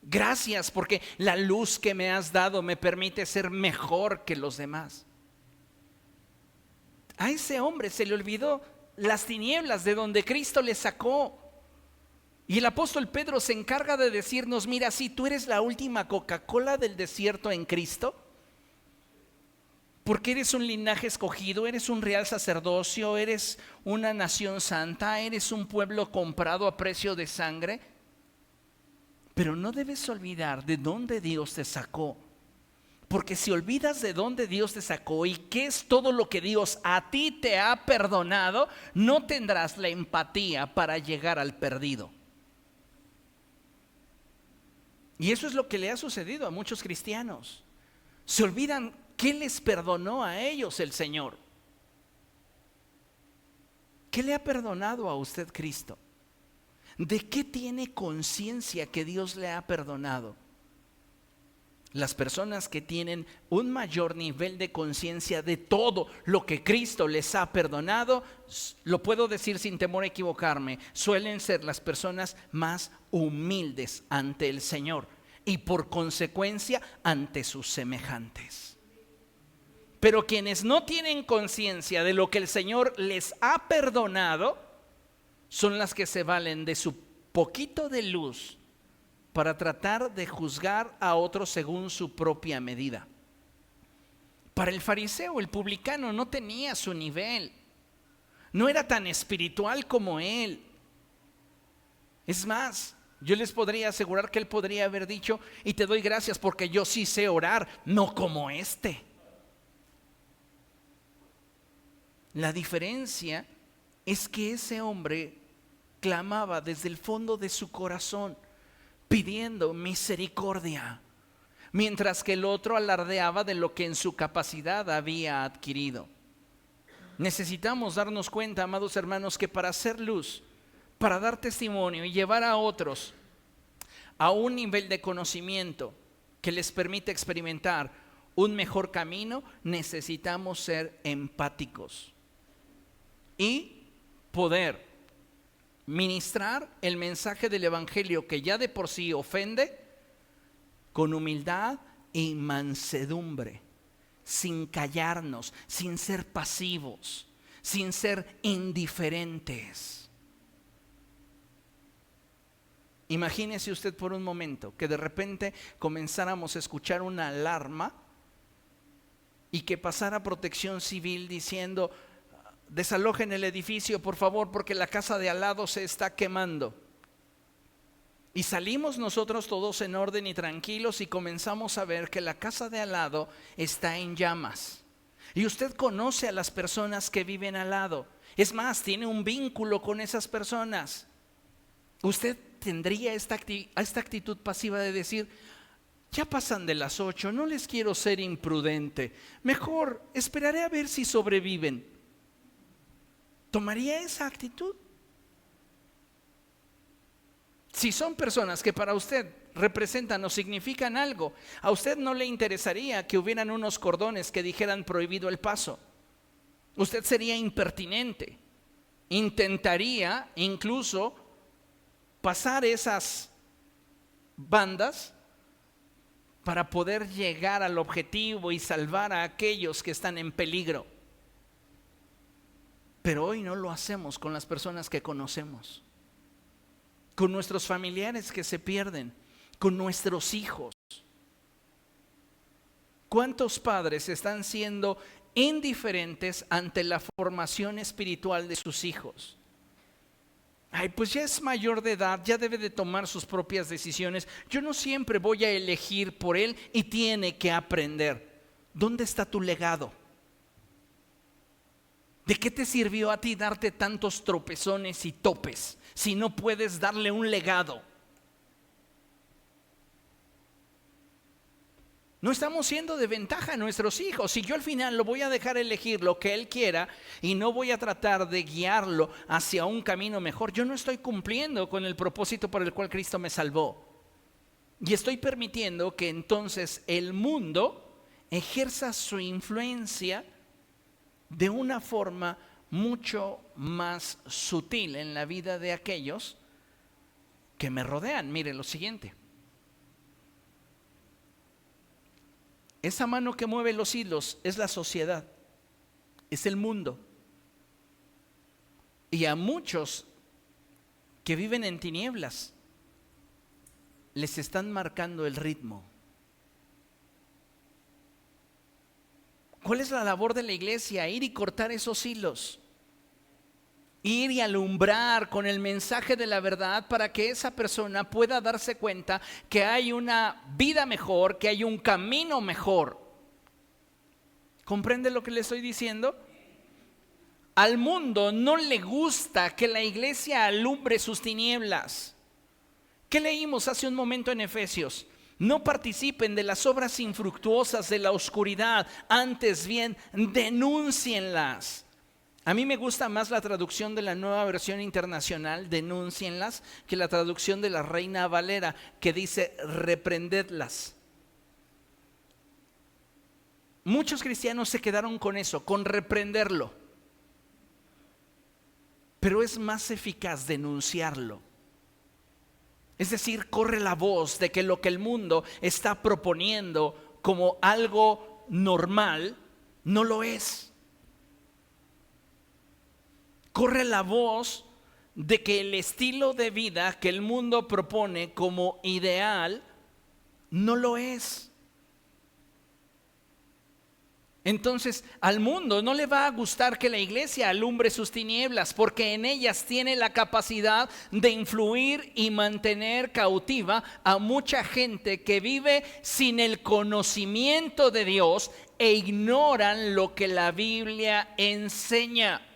Gracias, porque la luz que me has dado me permite ser mejor que los demás. A ese hombre se le olvidó las tinieblas de donde Cristo le sacó. Y el apóstol Pedro se encarga de decirnos: mira, si tú eres la última Coca-Cola del desierto en Cristo, porque eres un linaje escogido, eres un real sacerdocio, eres una nación santa, eres un pueblo comprado a precio de sangre. Pero no debes olvidar de dónde Dios te sacó. Porque si olvidas de dónde Dios te sacó y qué es todo lo que Dios a ti te ha perdonado, no tendrás la empatía para llegar al perdido. Y eso es lo que le ha sucedido a muchos cristianos. Se olvidan qué les perdonó a ellos el Señor. ¿Qué le ha perdonado a usted Cristo? ¿De qué tiene conciencia que Dios le ha perdonado? Las personas que tienen un mayor nivel de conciencia de todo lo que Cristo les ha perdonado, lo puedo decir sin temor a equivocarme, suelen ser las personas más humildes ante el Señor y por consecuencia ante sus semejantes. Pero quienes no tienen conciencia de lo que el Señor les ha perdonado, son las que se valen de su poquito de luz para tratar de juzgar a otros según su propia medida. Para el fariseo, el publicano no tenía su nivel, no era tan espiritual como él. Es más, yo les podría asegurar que él podría haber dicho: y te doy gracias porque yo sí sé orar, no como este. La diferencia es que ese hombre clamaba desde el fondo de su corazón, pidiendo misericordia, mientras que el otro alardeaba de lo que en su capacidad había adquirido. Necesitamos darnos cuenta, amados hermanos, que para hacer luz, para dar testimonio y llevar a otros a un nivel de conocimiento que les permita experimentar un mejor camino, necesitamos ser empáticos y poder ministrar el mensaje del evangelio, que ya de por sí ofende, con humildad y mansedumbre, sin callarnos, sin ser pasivos, sin ser indiferentes. Imagínese usted por un momento que de repente comenzáramos a escuchar una alarma y que pasara Protección Civil diciendo: desalojen el edificio, por favor, porque la casa de al lado se está quemando. Y salimos nosotros todos en orden y tranquilos y comenzamos a ver que la casa de al lado está en llamas. Y usted conoce a las personas que viven al lado. Es más, tiene un vínculo con esas personas. Usted tendría esta actitud pasiva de decir: ya pasan de las 8, no les quiero ser imprudente, mejor esperaré a ver si sobreviven. ¿Tomaría esa actitud? Si son personas que para usted representan o significan algo, a usted no le interesaría que hubieran unos cordones que dijeran prohibido el paso. Usted sería impertinente, intentaría incluso pasar esas bandas para poder llegar al objetivo y salvar a aquellos que están en peligro. Pero hoy no lo hacemos con las personas que conocemos, con nuestros familiares que se pierden, con nuestros hijos. ¿Cuántos padres están siendo indiferentes ante la formación espiritual de sus hijos? Ay, pues ya es mayor de edad, ya debe de tomar sus propias decisiones. Yo no siempre voy a elegir por él y tiene que aprender. ¿Dónde está tu legado? ¿De qué te sirvió a ti darte tantos tropezones y topes si no puedes darle un legado? No estamos siendo de ventaja a nuestros hijos. Si yo al final lo voy a dejar elegir lo que él quiera y no voy a tratar de guiarlo hacia un camino mejor, yo no estoy cumpliendo con el propósito por el cual Cristo me salvó. Y estoy permitiendo que entonces el mundo ejerza su influencia de una forma mucho más sutil en la vida de aquellos que me rodean. Mire lo siguiente: esa mano que mueve los hilos es la sociedad, es el mundo. Y a muchos que viven en tinieblas les están marcando el ritmo. ¿Cuál es la labor de la iglesia? Ir y cortar esos hilos. Ir y alumbrar con el mensaje de la verdad para que esa persona pueda darse cuenta que hay una vida mejor, que hay un camino mejor. ¿Comprende lo que le estoy diciendo? Al mundo no le gusta que la iglesia alumbre sus tinieblas. ¿Qué leímos hace un momento en Efesios? No participen de las obras infructuosas de la oscuridad, antes bien, denúncienlas. A mí me gusta más la traducción de la Nueva Versión Internacional, denúncienlas, que la traducción de la Reina Valera, que dice reprendedlas. Muchos cristianos se quedaron con eso, con reprenderlo. Pero es más eficaz denunciarlo. Es decir, corre la voz de que lo que el mundo está proponiendo como algo normal, no lo es. Corre la voz de que el estilo de vida que el mundo propone como ideal, no lo es. Entonces, al mundo no le va a gustar que la iglesia alumbre sus tinieblas, porque en ellas tiene la capacidad de influir y mantener cautiva a mucha gente que vive sin el conocimiento de Dios e ignoran lo que la Biblia enseña.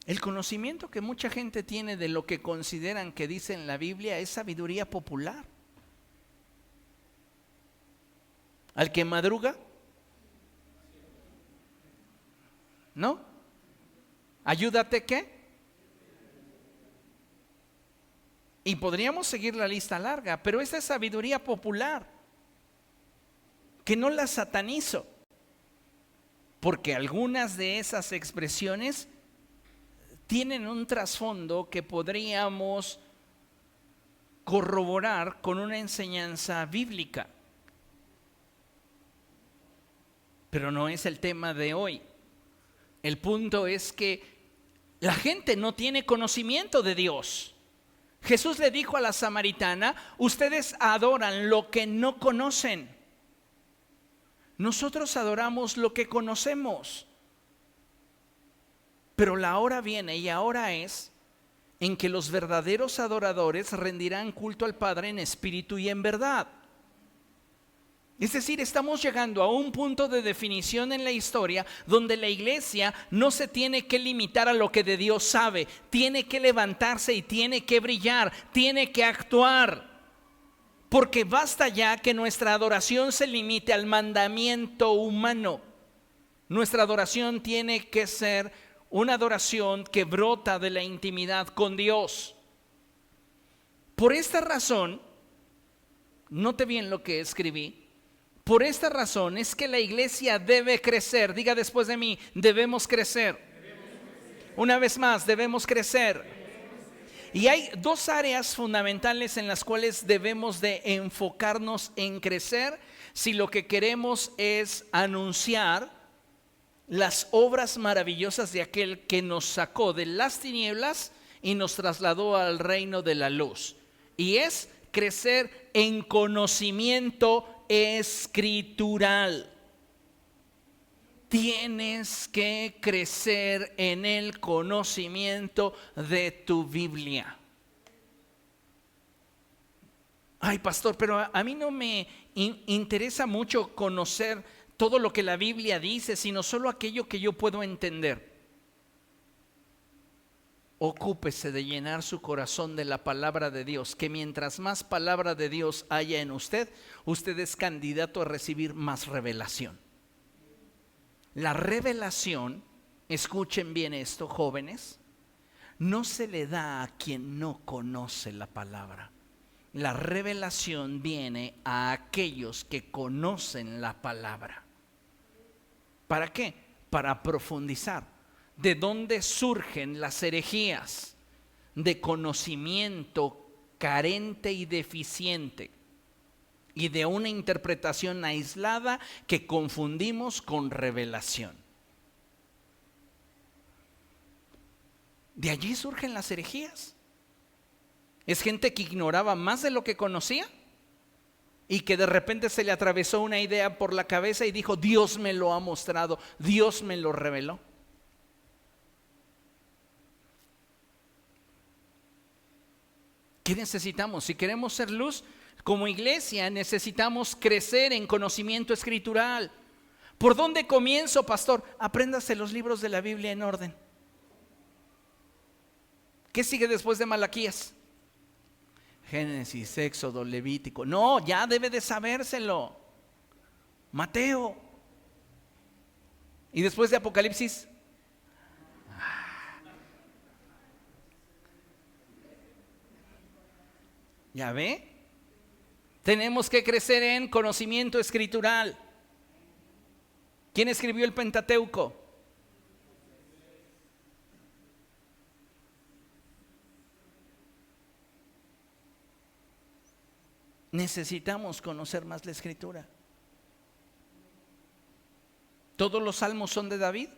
El conocimiento que mucha gente tiene de lo que consideran que dice en la Biblia es sabiduría popular. Al que madruga, ¿no? Ayúdate, ¿qué? Y podríamos seguir la lista larga, pero esa es sabiduría popular, que no la satanizo, porque algunas de esas expresiones tienen un trasfondo que podríamos corroborar con una enseñanza bíblica. Pero no es el tema de hoy. El punto es que la gente no tiene conocimiento de Dios. Jesús le dijo a la samaritana: ustedes adoran lo que no conocen. Nosotros adoramos lo que conocemos. Pero la hora viene y ahora es en que los verdaderos adoradores rendirán culto al Padre en espíritu y en verdad. Es decir, estamos llegando a un punto de definición en la historia donde la iglesia no se tiene que limitar a lo que de Dios sabe, tiene que levantarse y tiene que brillar, tiene que actuar. Porque basta ya que nuestra adoración se limite al mandamiento humano. Nuestra adoración tiene que ser una adoración que brota de la intimidad con Dios. Por esta razón, note bien lo que escribí, por esta razón es que la iglesia debe crecer. Diga después de mí, debemos crecer. Una vez más, debemos crecer. Y hay dos áreas fundamentales en las cuales debemos de enfocarnos en crecer si lo que queremos es anunciar las obras maravillosas de aquel que nos sacó de las tinieblas y nos trasladó al reino de la luz. Y es crecer en conocimiento escritural. Tienes que crecer en el conocimiento de tu Biblia. Ay, pastor, pero a mí no me interesa mucho conocer todo lo que la Biblia dice, sino solo aquello que yo puedo entender. Ocúpese de llenar su corazón de la palabra de Dios, que mientras más palabra de Dios haya en usted, usted es candidato a recibir más revelación. La revelación, escuchen bien esto, jóvenes, no se le da a quien no conoce la palabra. La revelación viene a aquellos que conocen la palabra. ¿Para qué? Para profundizar. ¿De dónde surgen las herejías? De conocimiento carente y deficiente, y de una interpretación aislada que confundimos con revelación. De allí surgen las herejías. Es gente que ignoraba más de lo que conocía y que de repente se le atravesó una idea por la cabeza y dijo: Dios me lo ha mostrado, Dios me lo reveló. ¿Qué necesitamos? Si queremos ser luz, como iglesia necesitamos crecer en conocimiento escritural. ¿Por dónde comienzo, pastor? Apréndase los libros de la Biblia en orden. ¿Qué sigue después de Malaquías? Génesis, Éxodo, Levítico. No, ya debe de sabérselo. Mateo. Y después de Apocalipsis. ¿Ya ve? Tenemos que crecer en conocimiento escritural. ¿Quién escribió el Pentateuco? Necesitamos conocer más la Escritura. ¿Todos los salmos son de David?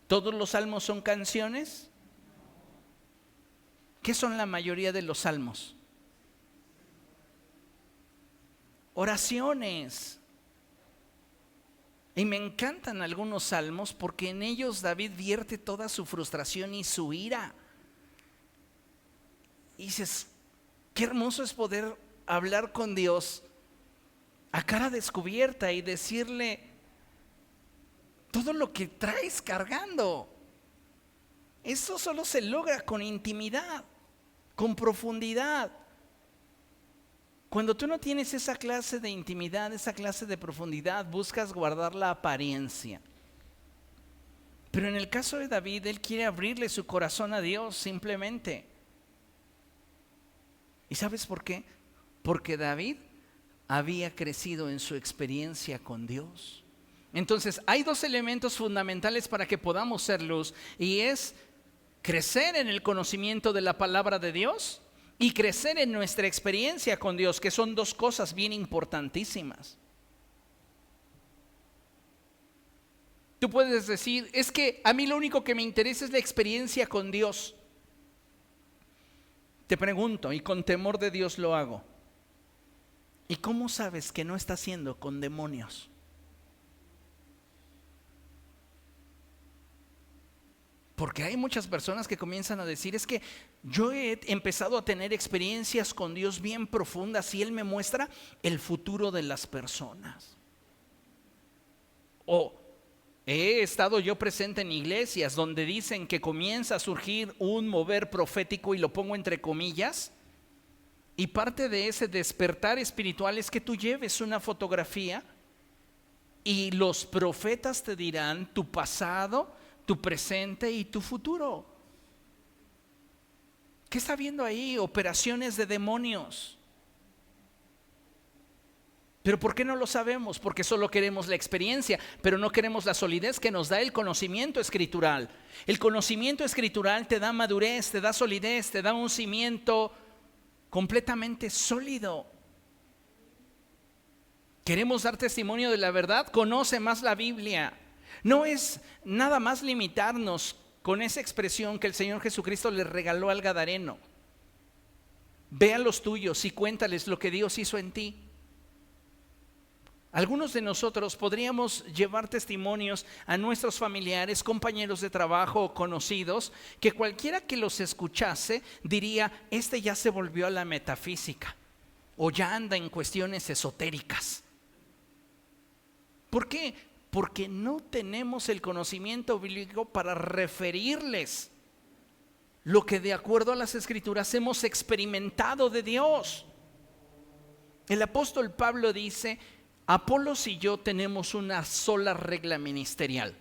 ¿Todos los salmos son canciones? ¿Qué son la mayoría de los salmos? Oraciones. Y me encantan algunos salmos porque en ellos David vierte toda su frustración y su ira. Y dices, qué hermoso es poder hablar con Dios a cara descubierta y decirle todo lo que traes cargando. Eso solo se logra con intimidad, con profundidad. Cuando tú no tienes esa clase de intimidad, esa clase de profundidad, buscas guardar la apariencia. Pero en el caso de David, él quiere abrirle su corazón a Dios simplemente. ¿Y sabes por qué? Porque David había crecido en su experiencia con Dios. Entonces, hay dos elementos fundamentales para que podamos ser luz, y es crecer en el conocimiento de la palabra de Dios y crecer en nuestra experiencia con Dios, que son dos cosas bien importantísimas. Tú puedes decir, es que a mí lo único que me interesa es la experiencia con Dios. Te pregunto, y con temor de Dios lo hago, ¿y cómo sabes que no está haciendo con demonios? Porque hay muchas personas que comienzan a decir, es que yo he empezado a tener experiencias con Dios bien profundas y Él me muestra el futuro de las personas. O he estado yo presente en iglesias donde dicen que comienza a surgir un mover profético, y lo pongo entre comillas, y parte de ese despertar espiritual es que tú lleves una fotografía y los profetas te dirán tu pasado, tu presente y tu futuro. ¿Qué está viendo ahí? Operaciones de demonios. ¿Pero por qué no lo sabemos? Porque solo queremos la experiencia, pero no queremos la solidez que nos da el conocimiento escritural. El conocimiento escritural te da madurez, te da solidez, te da un cimiento completamente sólido. ¿Queremos dar testimonio de la verdad? Conoce más la Biblia. No es nada más limitarnos con esa expresión que el Señor Jesucristo le regaló al gadareno. Ve a los tuyos y cuéntales lo que Dios hizo en ti. Algunos de nosotros podríamos llevar testimonios a nuestros familiares, compañeros de trabajo o conocidos, que cualquiera que los escuchase diría, este ya se volvió a la metafísica o ya anda en cuestiones esotéricas. ¿Por qué? Porque no tenemos el conocimiento bíblico para referirles lo que de acuerdo a las Escrituras hemos experimentado de Dios. El apóstol Pablo dice, Apolos y yo tenemos una sola regla ministerial.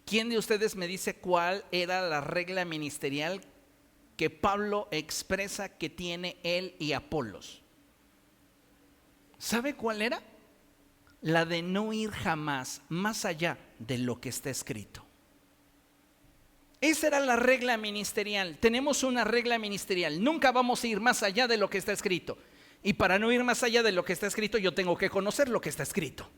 ¿Quién de ustedes me dice cuál era la regla ministerial que Pablo expresa que tiene él y Apolos? ¿Sabe cuál era? La de no ir jamás más allá de lo que está escrito. Esa era la regla ministerial. Tenemos una regla ministerial. Nunca vamos a ir más allá de lo que está escrito. Y para no ir más allá de lo que está escrito, yo tengo que conocer lo que está escrito.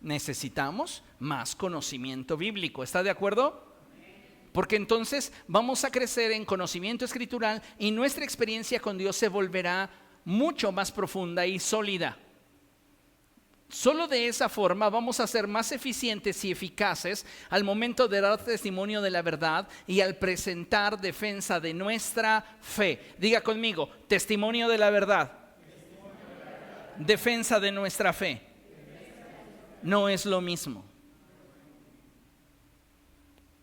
Necesitamos más conocimiento bíblico. ¿Está de acuerdo? Porque entonces vamos a crecer en conocimiento escritural y nuestra experiencia con Dios se volverá mucho más profunda y sólida. Solo de esa forma vamos a ser más eficientes y eficaces al momento de dar testimonio de la verdad y al presentar defensa de nuestra fe. Diga conmigo, testimonio de la verdad, defensa de nuestra fe. No es lo mismo.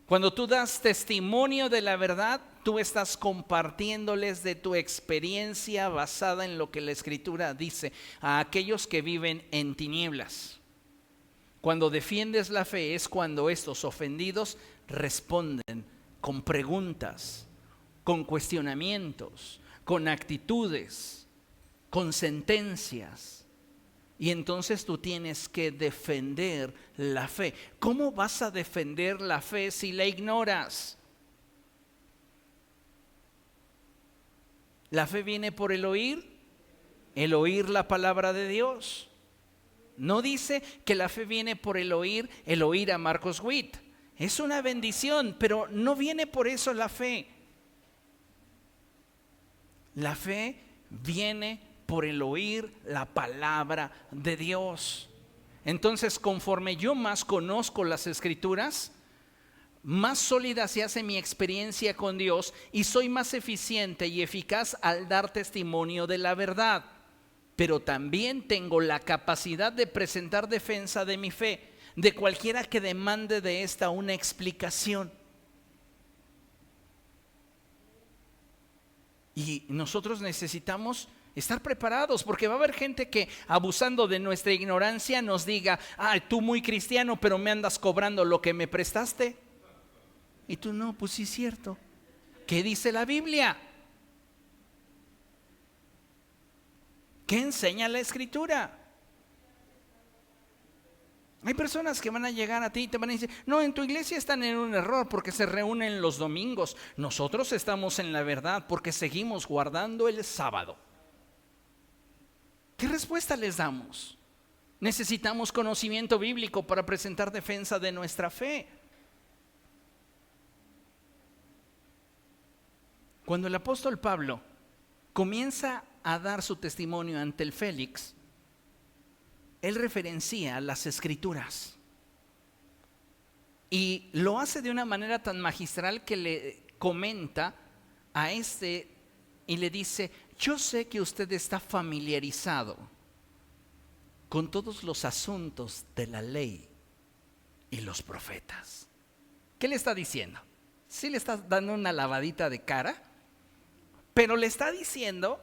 Cuando tú das testimonio de la verdad, tú estás compartiéndoles de tu experiencia basada en lo que la Escritura dice a aquellos que viven en tinieblas. Cuando defiendes la fe es cuando estos ofendidos responden con preguntas, con cuestionamientos, con actitudes, con sentencias. Y entonces tú tienes que defender la fe. ¿Cómo vas a defender la fe si la ignoras? La fe viene por el oír la palabra de Dios. No dice que la fe viene por el oír a Marcos Witt. Es una bendición, pero no viene por eso la fe. La fe viene por el oír la palabra de Dios. Entonces, conforme yo más conozco las Escrituras, más sólida se hace mi experiencia con Dios y soy más eficiente y eficaz al dar testimonio de la verdad. Pero también tengo la capacidad de presentar defensa de mi fe, de cualquiera que demande de esta una explicación. Y nosotros necesitamos estar preparados, porque va a haber gente que, abusando de nuestra ignorancia, nos diga: tú muy cristiano, pero me andas cobrando lo que me prestaste. Y tú: no, pues sí es cierto. ¿Qué dice la Biblia? ¿Qué enseña la Escritura? Hay personas que van a llegar a ti y te van a decir: no, en tu iglesia están en un error porque se reúnen los domingos. Nosotros estamos en la verdad porque seguimos guardando el sábado. ¿Qué respuesta les damos? Necesitamos conocimiento bíblico para presentar defensa de nuestra fe. Cuando el apóstol Pablo comienza a dar su testimonio ante el Félix, él referencia las Escrituras y lo hace de una manera tan magistral que le comenta a este y le dice: yo sé que usted está familiarizado con todos los asuntos de la ley y los profetas. ¿Qué le está diciendo? Sí le está dando una lavadita de cara, pero le está diciendo: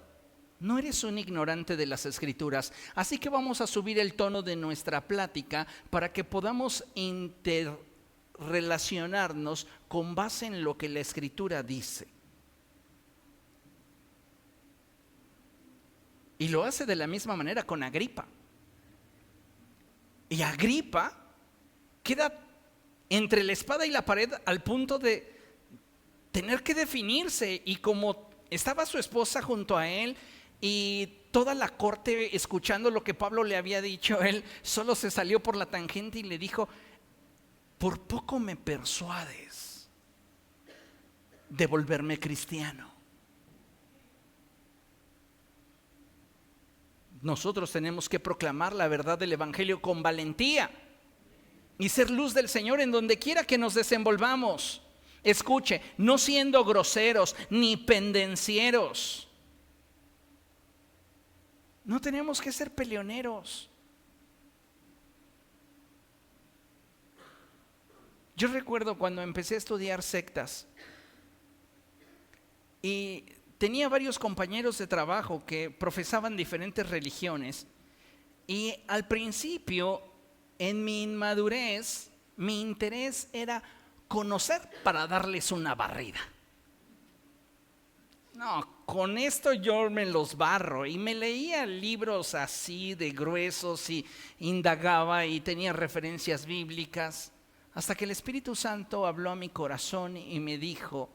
no eres un ignorante de las Escrituras, así que vamos a subir el tono de nuestra plática para que podamos interrelacionarnos con base en lo que la Escritura dice. Y lo hace de la misma manera con Agripa. Y Agripa queda entre la espada y la pared al punto de tener que definirse. Y como estaba su esposa junto a él y toda la corte escuchando lo que Pablo le había dicho, él solo se salió por la tangente y le dijo: por poco me persuades de volverme cristiano. Nosotros tenemos que proclamar la verdad del Evangelio con valentía y ser luz del Señor en donde quiera que nos desenvolvamos. Escuche, no siendo groseros ni pendencieros. No tenemos que ser peleoneros. Yo recuerdo cuando empecé a estudiar sectas y tenía varios compañeros de trabajo que profesaban diferentes religiones, y al principio, en mi inmadurez, mi interés era conocer para darles una barrida. No, con esto yo me los barro, y me leía libros así de gruesos y indagaba y tenía referencias bíblicas, hasta que el Espíritu Santo habló a mi corazón y me dijo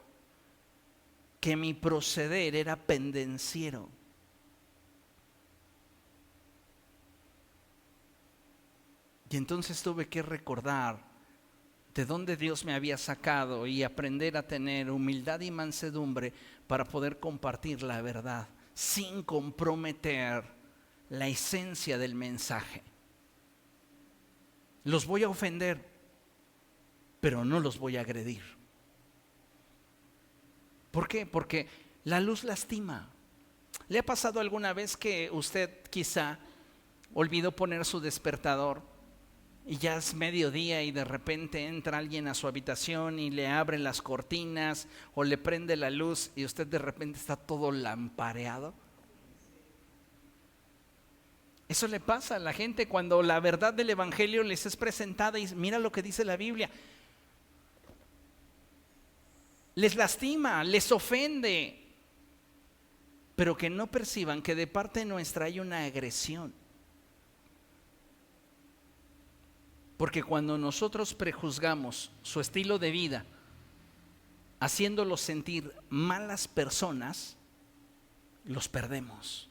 que mi proceder era pendenciero. Y entonces tuve que recordar de dónde Dios me había sacado y aprender a tener humildad y mansedumbre para poder compartir la verdad sin comprometer la esencia del mensaje. Los voy a ofender, pero no los voy a agredir. ¿Por qué? Porque la luz lastima. ¿Le ha pasado alguna vez que usted quizá olvidó poner su despertador y ya es mediodía y de repente entra alguien a su habitación y le abre las cortinas o le prende la luz y usted de repente está todo lampareado? Eso le pasa a la gente cuando la verdad del evangelio les es presentada y mira lo que dice la Biblia. Les lastima, les ofende, pero que no perciban que de parte nuestra hay una agresión. Porque cuando nosotros prejuzgamos su estilo de vida, haciéndolos sentir malas personas, los perdemos.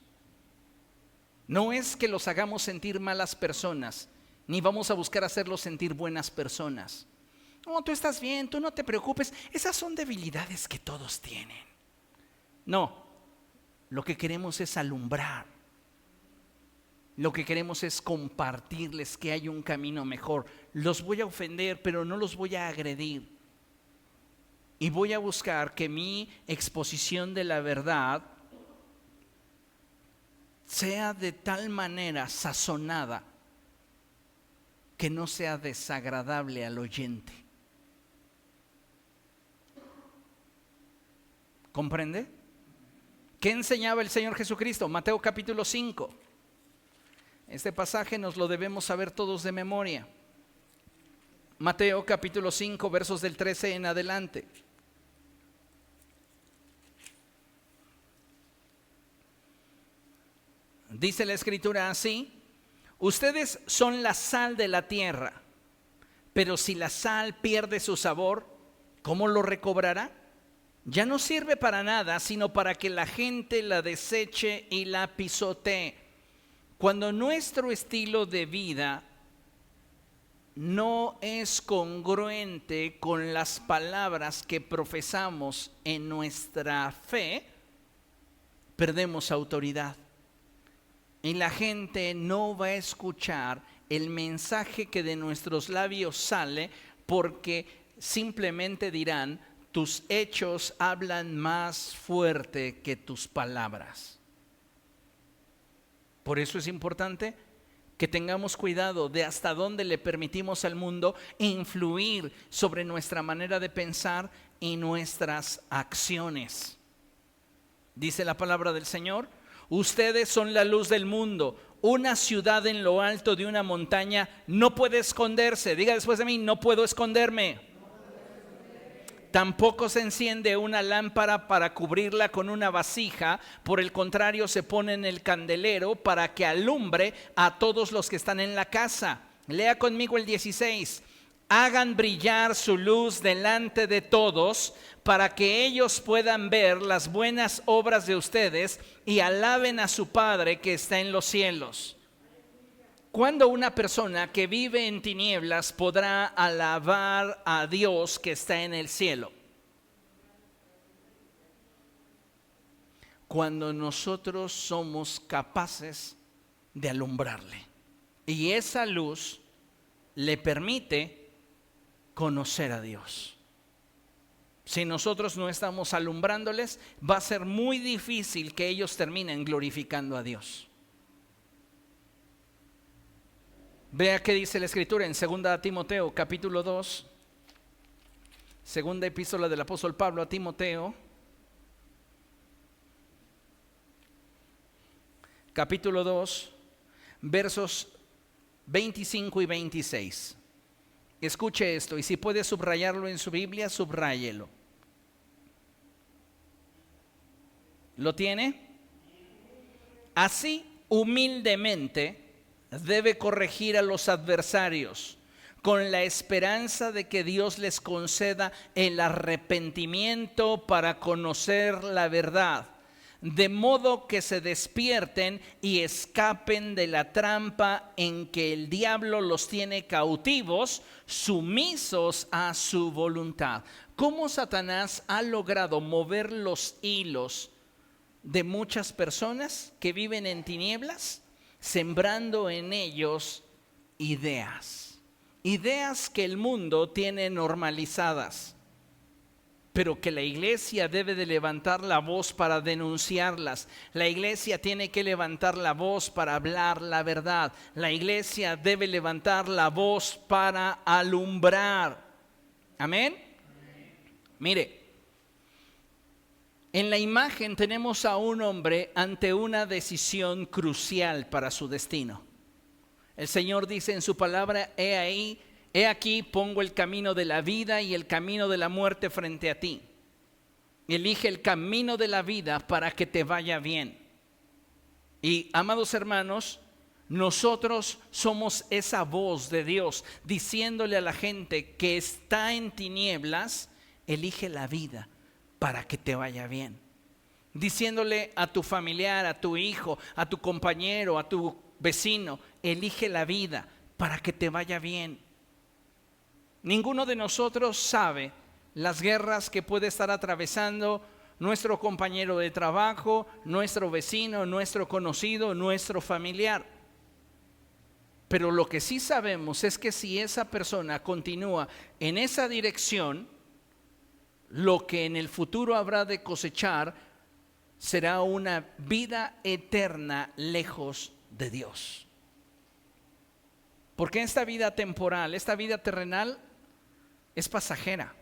No es que los hagamos sentir malas personas, ni vamos a buscar hacerlos sentir buenas personas. No, tú estás bien, tú no te preocupes, esas son debilidades que todos tienen. No, lo que queremos es alumbrar. Lo que queremos es compartirles que hay un camino mejor. Los voy a ofender, pero no los voy a agredir. Y voy a buscar que mi exposición de la verdad sea de tal manera sazonada que no sea desagradable al oyente. ¿Comprende? ¿Qué enseñaba el Señor Jesucristo? Mateo capítulo 5. Este pasaje nos lo debemos saber todos de memoria. Mateo capítulo 5, versos del 13 en adelante. Dice la Escritura así: ustedes son la sal de la tierra, pero si la sal pierde su sabor, ¿cómo lo recobrará? Ya no sirve para nada, sino para que la gente la deseche y la pisotee. Cuando nuestro estilo de vida no es congruente con las palabras que profesamos en nuestra fe, perdemos autoridad. Y la gente no va a escuchar el mensaje que de nuestros labios sale, porque simplemente dirán: tus hechos hablan más fuerte que tus palabras. Por eso es importante que tengamos cuidado de hasta dónde le permitimos al mundo influir sobre nuestra manera de pensar y nuestras acciones. Dice la palabra del Señor: ustedes son la luz del mundo. Una ciudad en lo alto de una montaña no puede esconderse. Diga después de mí: no puedo esconderme. Tampoco se enciende una lámpara para cubrirla con una vasija, por el contrario se pone en el candelero para que alumbre a todos los que están en la casa. Lea conmigo el 16. Hagan brillar su luz delante de todos, para que ellos puedan ver las buenas obras de ustedes y alaben a su Padre que está en los cielos. ¿Cuándo una persona que vive en tinieblas podrá alabar a Dios que está en el cielo? Cuando nosotros somos capaces de alumbrarle. Y esa luz le permite conocer a Dios. Si nosotros no estamos alumbrándoles, va a ser muy difícil que ellos terminen glorificando a Dios. Vea qué dice la Escritura en 2 Timoteo capítulo 2, segunda epístola del apóstol Pablo a Timoteo, capítulo 2, versos 25 y 26. Escuche esto, y si puede subrayarlo en su Biblia, subráyelo. ¿Lo tiene? Así, humildemente debe corregir a los adversarios, con la esperanza de que Dios les conceda el arrepentimiento para conocer la verdad, de modo que se despierten y escapen de la trampa en que el diablo los tiene cautivos, sumisos a su voluntad. ¿Cómo Satanás ha logrado mover los hilos de muchas personas que viven en tinieblas? Sembrando en ellos ideas. ideas que el mundo tiene normalizadas, pero que la iglesia debe de levantar la voz para denunciarlas. La iglesia tiene que levantar la voz para hablar la verdad. La iglesia debe levantar la voz para alumbrar. Amén. Mire, en la imagen tenemos a un hombre ante una decisión crucial para su destino. El Señor dice en su palabra: He aquí pongo el camino de la vida y el camino de la muerte frente a ti. Elige el camino de la vida para que te vaya bien. Y, amados hermanos, nosotros somos esa voz de Dios diciéndole a la gente que está en tinieblas: elige la vida para que te vaya bien. Diciéndole a tu familiar, a tu hijo, a tu compañero, a tu vecino: elige la vida para que te vaya bien. Ninguno de nosotros sabe las guerras que puede estar atravesando nuestro compañero de trabajo, nuestro vecino, nuestro conocido, nuestro familiar. Pero lo que sí sabemos es que si esa persona continúa en esa dirección, lo que en el futuro habrá de cosechar será una vida eterna lejos de Dios. Porque esta vida temporal, esta vida terrenal, es pasajera.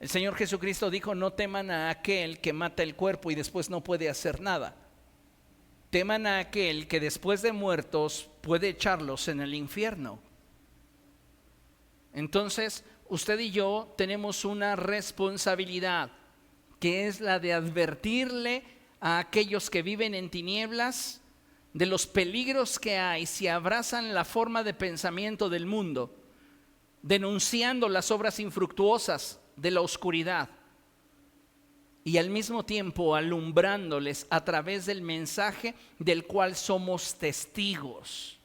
El Señor Jesucristo dijo: no teman a aquel que mata el cuerpo y después no puede hacer nada. Teman a aquel que después de muertos puede echarlos en el infierno. Entonces, usted y yo tenemos una responsabilidad, que es la de advertirle a aquellos que viven en tinieblas de los peligros que hay si abrazan la forma de pensamiento del mundo, denunciando las obras infructuosas de la oscuridad y al mismo tiempo alumbrándoles a través del mensaje del cual somos testigos.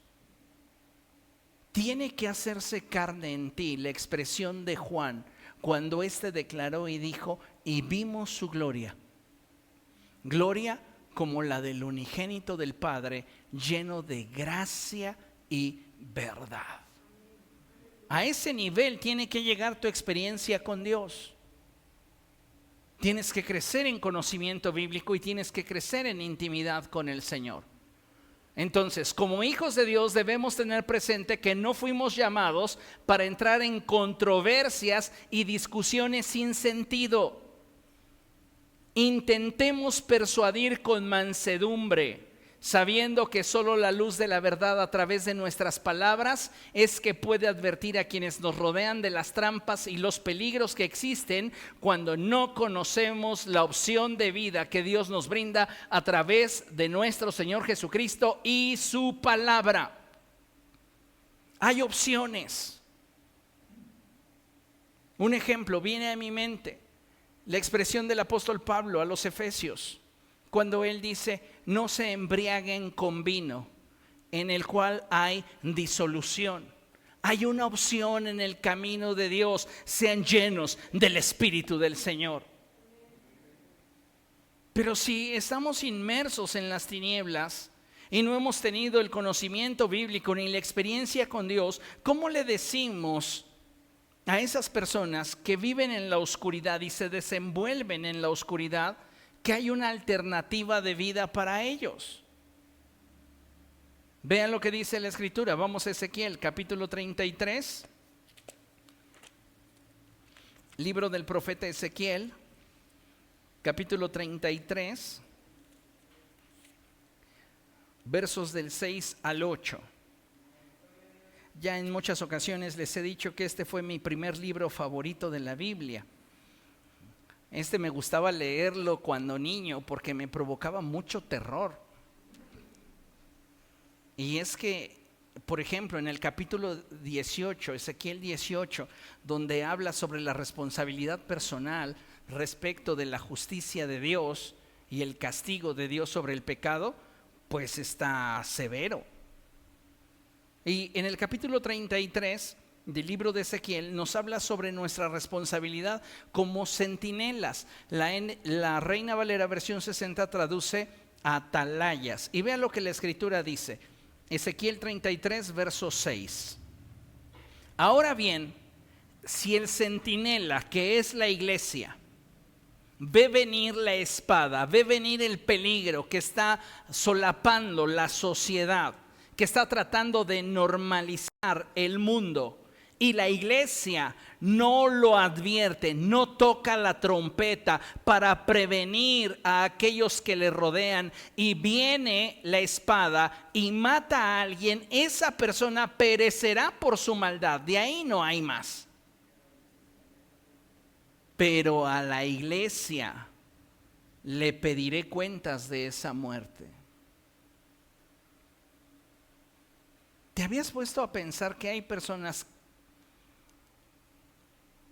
Tiene que hacerse carne en ti la expresión de Juan cuando éste declaró y dijo: y vimos su gloria, gloria como la del unigénito del Padre, lleno de gracia y verdad. A ese nivel tiene que llegar tu experiencia con Dios. Tienes que crecer en conocimiento bíblico y tienes que crecer en intimidad con el Señor. Entonces, como hijos de Dios debemos tener presente que no fuimos llamados para entrar en controversias y discusiones sin sentido. Intentemos persuadir con mansedumbre, sabiendo que solo la luz de la verdad a través de nuestras palabras es que puede advertir a quienes nos rodean de las trampas y los peligros que existen cuando no conocemos la opción de vida que Dios nos brinda a través de nuestro Señor Jesucristo y su palabra. Hay opciones. Un ejemplo viene a mi mente, la expresión del apóstol Pablo a los Efesios, cuando él dice: no se embriaguen con vino, en el cual hay disolución. Hay una opción en el camino de Dios: sean llenos del Espíritu del Señor. Pero si estamos inmersos en las tinieblas y no hemos tenido el conocimiento bíblico ni la experiencia con Dios, ¿cómo le decimos a esas personas que viven en la oscuridad y se desenvuelven en la oscuridad que hay una alternativa de vida para ellos? Vean lo que dice la Escritura. Vamos a Ezequiel capítulo 33, libro del profeta Ezequiel, capítulo 33, versos del 6 al 8. Ya en muchas ocasiones les he dicho que este fue mi primer libro favorito de la Biblia. Me gustaba leerlo cuando niño porque me provocaba mucho terror. Y es que, por ejemplo, en el capítulo 18, Ezequiel 18, donde habla sobre la responsabilidad personal respecto de la justicia de Dios y el castigo de Dios sobre el pecado, pues está severo. Y en el capítulo 33 del libro de Ezequiel nos habla sobre nuestra responsabilidad como centinelas. La Reina Valera versión 60 traduce atalayas. Y vean lo que la Escritura dice. Ezequiel 33 verso 6. Ahora bien, si el centinela, que es la iglesia, ve venir la espada, ve venir el peligro que está solapando la sociedad, que está tratando de normalizar el mundo, y la iglesia no lo advierte, no toca la trompeta para prevenir a aquellos que le rodean, y viene la espada y mata a alguien, esa persona perecerá por su maldad. De ahí no hay más. Pero a la iglesia le pediré cuentas de esa muerte. ¿Te habías puesto a pensar que hay personas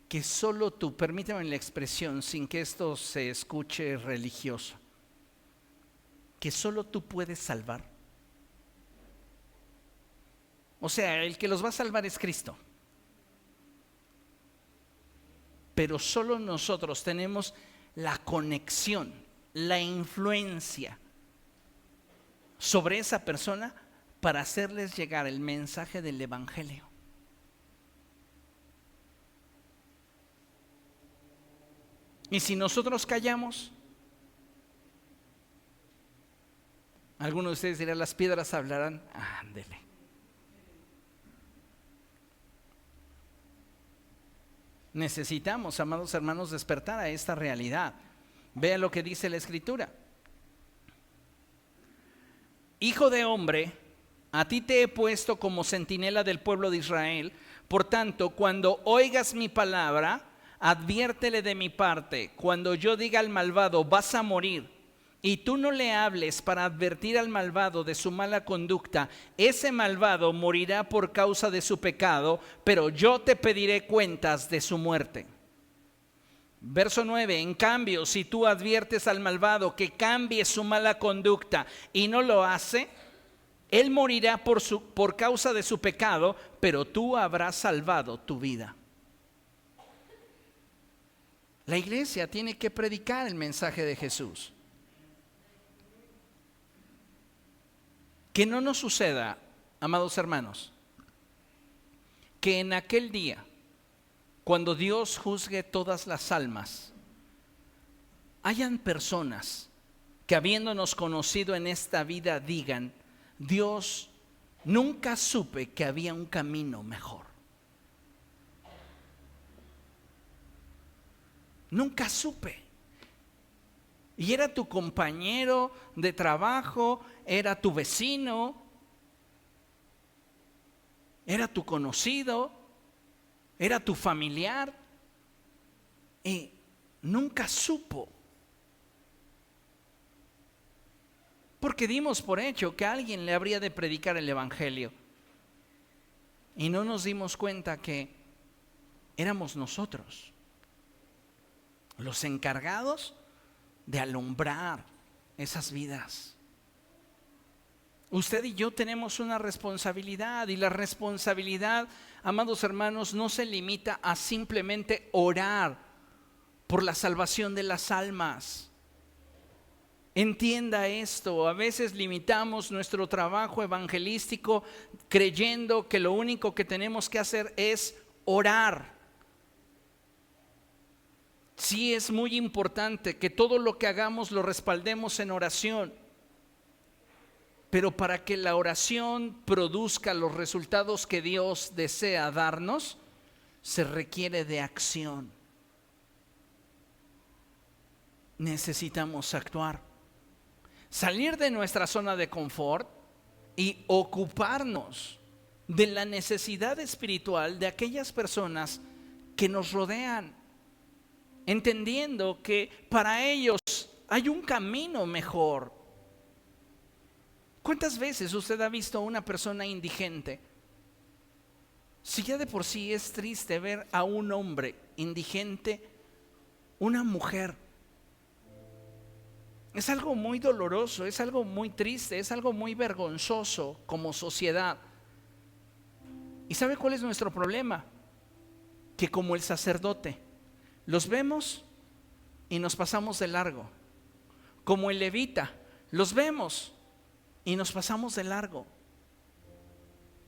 que solo tú, permíteme la expresión sin que esto se escuche religioso, que solo tú puedes salvar? O sea, el que los va a salvar es Cristo. Pero solo nosotros tenemos la conexión, la influencia sobre esa persona para hacerles llegar el mensaje del evangelio. Y si nosotros callamos, algunos de ustedes dirán, las piedras hablarán. Ándele. Necesitamos, amados hermanos, despertar a esta realidad. Vea lo que dice la Escritura. Hijo de hombre, a ti te he puesto como centinela del pueblo de Israel. Por tanto, cuando oigas mi palabra, adviértele de mi parte. Cuando yo diga al malvado, vas a morir, y tú no le hables para advertir al malvado de su mala conducta, ese malvado morirá por causa de su pecado, pero yo te pediré cuentas de su muerte. Verso 9, en cambio, si tú adviertes al malvado que cambie su mala conducta y no lo hace, él morirá por causa de su pecado, pero tú habrás salvado tu vida. La iglesia tiene que predicar el mensaje de Jesús. Que no nos suceda, amados hermanos, que en aquel día, cuando Dios juzgue todas las almas, hayan personas que, habiéndonos conocido en esta vida, digan: Dios, nunca supe que había un camino mejor. Nunca supe. Y era tu compañero de trabajo, era tu vecino, era tu conocido, era tu familiar, y nunca supo. Porque dimos por hecho que alguien le habría de predicar el evangelio, y no nos dimos cuenta que éramos nosotros los encargados de alumbrar esas vidas. Usted y yo tenemos una responsabilidad, y la responsabilidad, amados hermanos, no se limita a simplemente orar por la salvación de las almas. Entienda esto, a veces limitamos nuestro trabajo evangelístico creyendo que lo único que tenemos que hacer es orar. Sí, es muy importante que todo lo que hagamos lo respaldemos en oración, pero para que la oración produzca los resultados que Dios desea darnos, se requiere de acción. Necesitamos actuar, salir de nuestra zona de confort y ocuparnos de la necesidad espiritual de aquellas personas que nos rodean, entendiendo que para ellos hay un camino mejor. ¿Cuántas veces usted ha visto a una persona indigente? Si ya de por sí es triste ver a un hombre indigente, una mujer, es algo muy doloroso, es algo muy triste, es algo muy vergonzoso como sociedad. ¿Y sabe cuál es nuestro problema? Que como el sacerdote, los vemos y nos pasamos de largo. Como el levita, los vemos y nos pasamos de largo.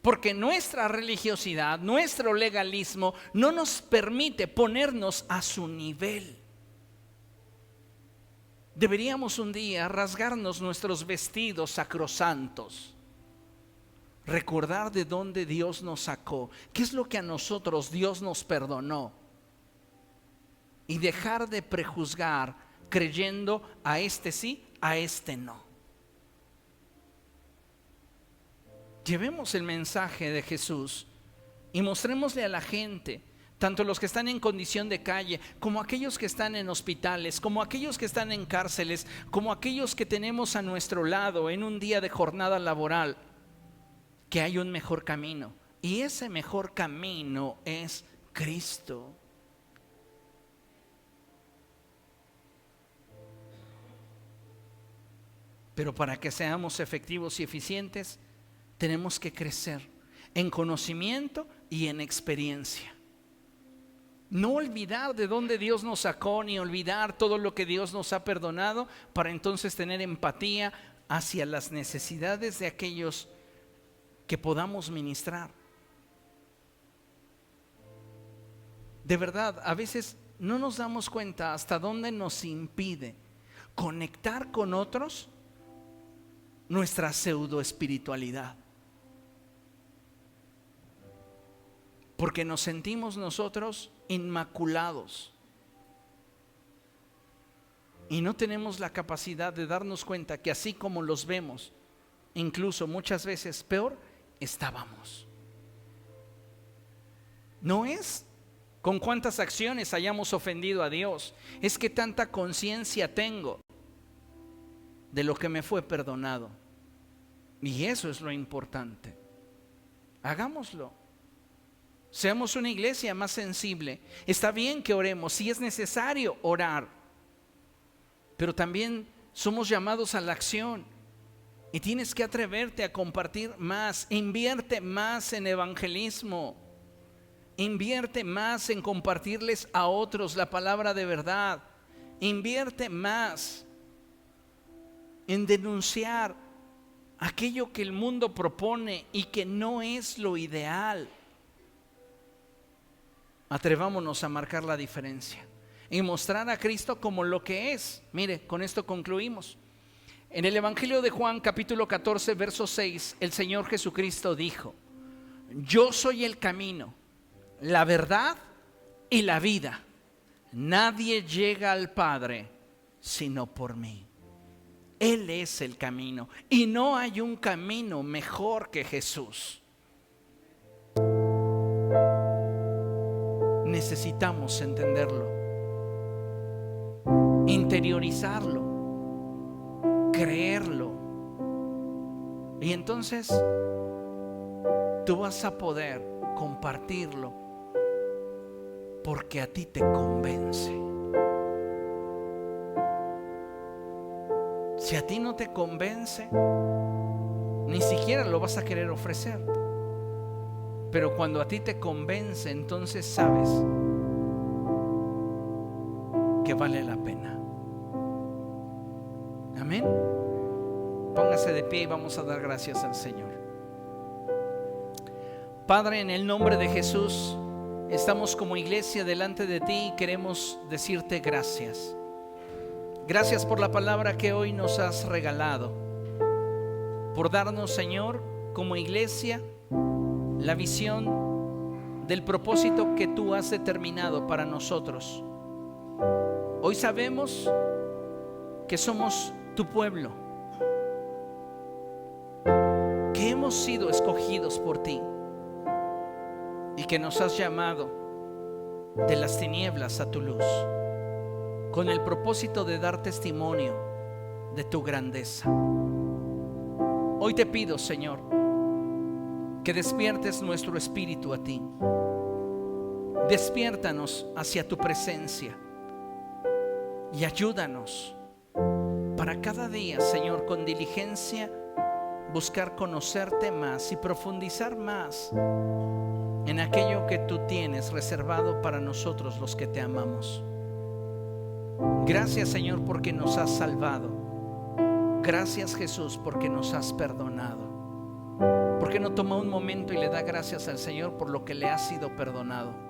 Porque nuestra religiosidad, nuestro legalismo no nos permite ponernos a su nivel. Deberíamos un día rasgarnos nuestros vestidos sacrosantos, recordar de dónde Dios nos sacó, qué es lo que a nosotros Dios nos perdonó, y dejar de prejuzgar creyendo a este sí, a este no. Llevemos el mensaje de Jesús y mostrémosle a la gente, tanto los que están en condición de calle, como aquellos que están en hospitales, como aquellos que están en cárceles, como aquellos que tenemos a nuestro lado en un día de jornada laboral, que hay un mejor camino. Y ese mejor camino es Cristo. Pero para que seamos efectivos y eficientes, tenemos que crecer en conocimiento y en experiencia. No olvidar de dónde Dios nos sacó, ni olvidar todo lo que Dios nos ha perdonado, para entonces tener empatía hacia las necesidades de aquellos que podamos ministrar. De verdad, a veces no nos damos cuenta hasta dónde nos impide conectar con otros nuestra pseudoespiritualidad. Porque nos sentimos nosotros inmaculados y no tenemos la capacidad de darnos cuenta que así como los vemos, incluso muchas veces peor, estábamos. No es con cuántas acciones hayamos ofendido a Dios, es que tanta conciencia tengo de lo que me fue perdonado. Y eso es lo importante. Hagámoslo. Seamos una iglesia más sensible. Está bien que oremos, si es necesario orar, pero también somos llamados a la acción. Y tienes que atreverte a compartir más. Invierte más en evangelismo. Invierte más en compartirles a otros la palabra de verdad. Invierte más en denunciar aquello que el mundo propone y que no es lo ideal. Atrevámonos a marcar la diferencia y mostrar a Cristo como lo que es. Mire, con esto concluimos. En el Evangelio de Juan, capítulo 14, verso 6, el Señor Jesucristo dijo: yo soy el camino, la verdad y la vida. Nadie llega al Padre sino por mí. Él es el camino y no hay un camino mejor que Jesús. Necesitamos entenderlo, interiorizarlo, creerlo, y entonces tú vas a poder compartirlo porque a ti te convence. Si a ti no te convence, ni siquiera lo vas a querer ofrecer. Pero cuando a ti te convence, entonces sabes que vale la pena. Amén. Póngase de pie y vamos a dar gracias al Señor. Padre, en el nombre de Jesús, estamos como iglesia delante de ti y queremos decirte gracias. Gracias por la palabra que hoy nos has regalado, por darnos, Señor, como iglesia, la visión del propósito que tú has determinado para nosotros. Hoy sabemos que somos tu pueblo, que hemos sido escogidos por ti y que nos has llamado de las tinieblas a tu luz, con el propósito de dar testimonio de tu grandeza. Hoy te pido, Señor, que despiertes nuestro espíritu a ti. Despiértanos hacia tu presencia y ayúdanos para cada día, Señor, con diligencia buscar conocerte más y profundizar más en aquello que tú tienes reservado para nosotros los que te amamos. Gracias, Señor, porque nos has salvado. Gracias, Jesús, porque nos has perdonado. ¿por qué no toma un momento y le da gracias al Señor por lo que le ha sido perdonado?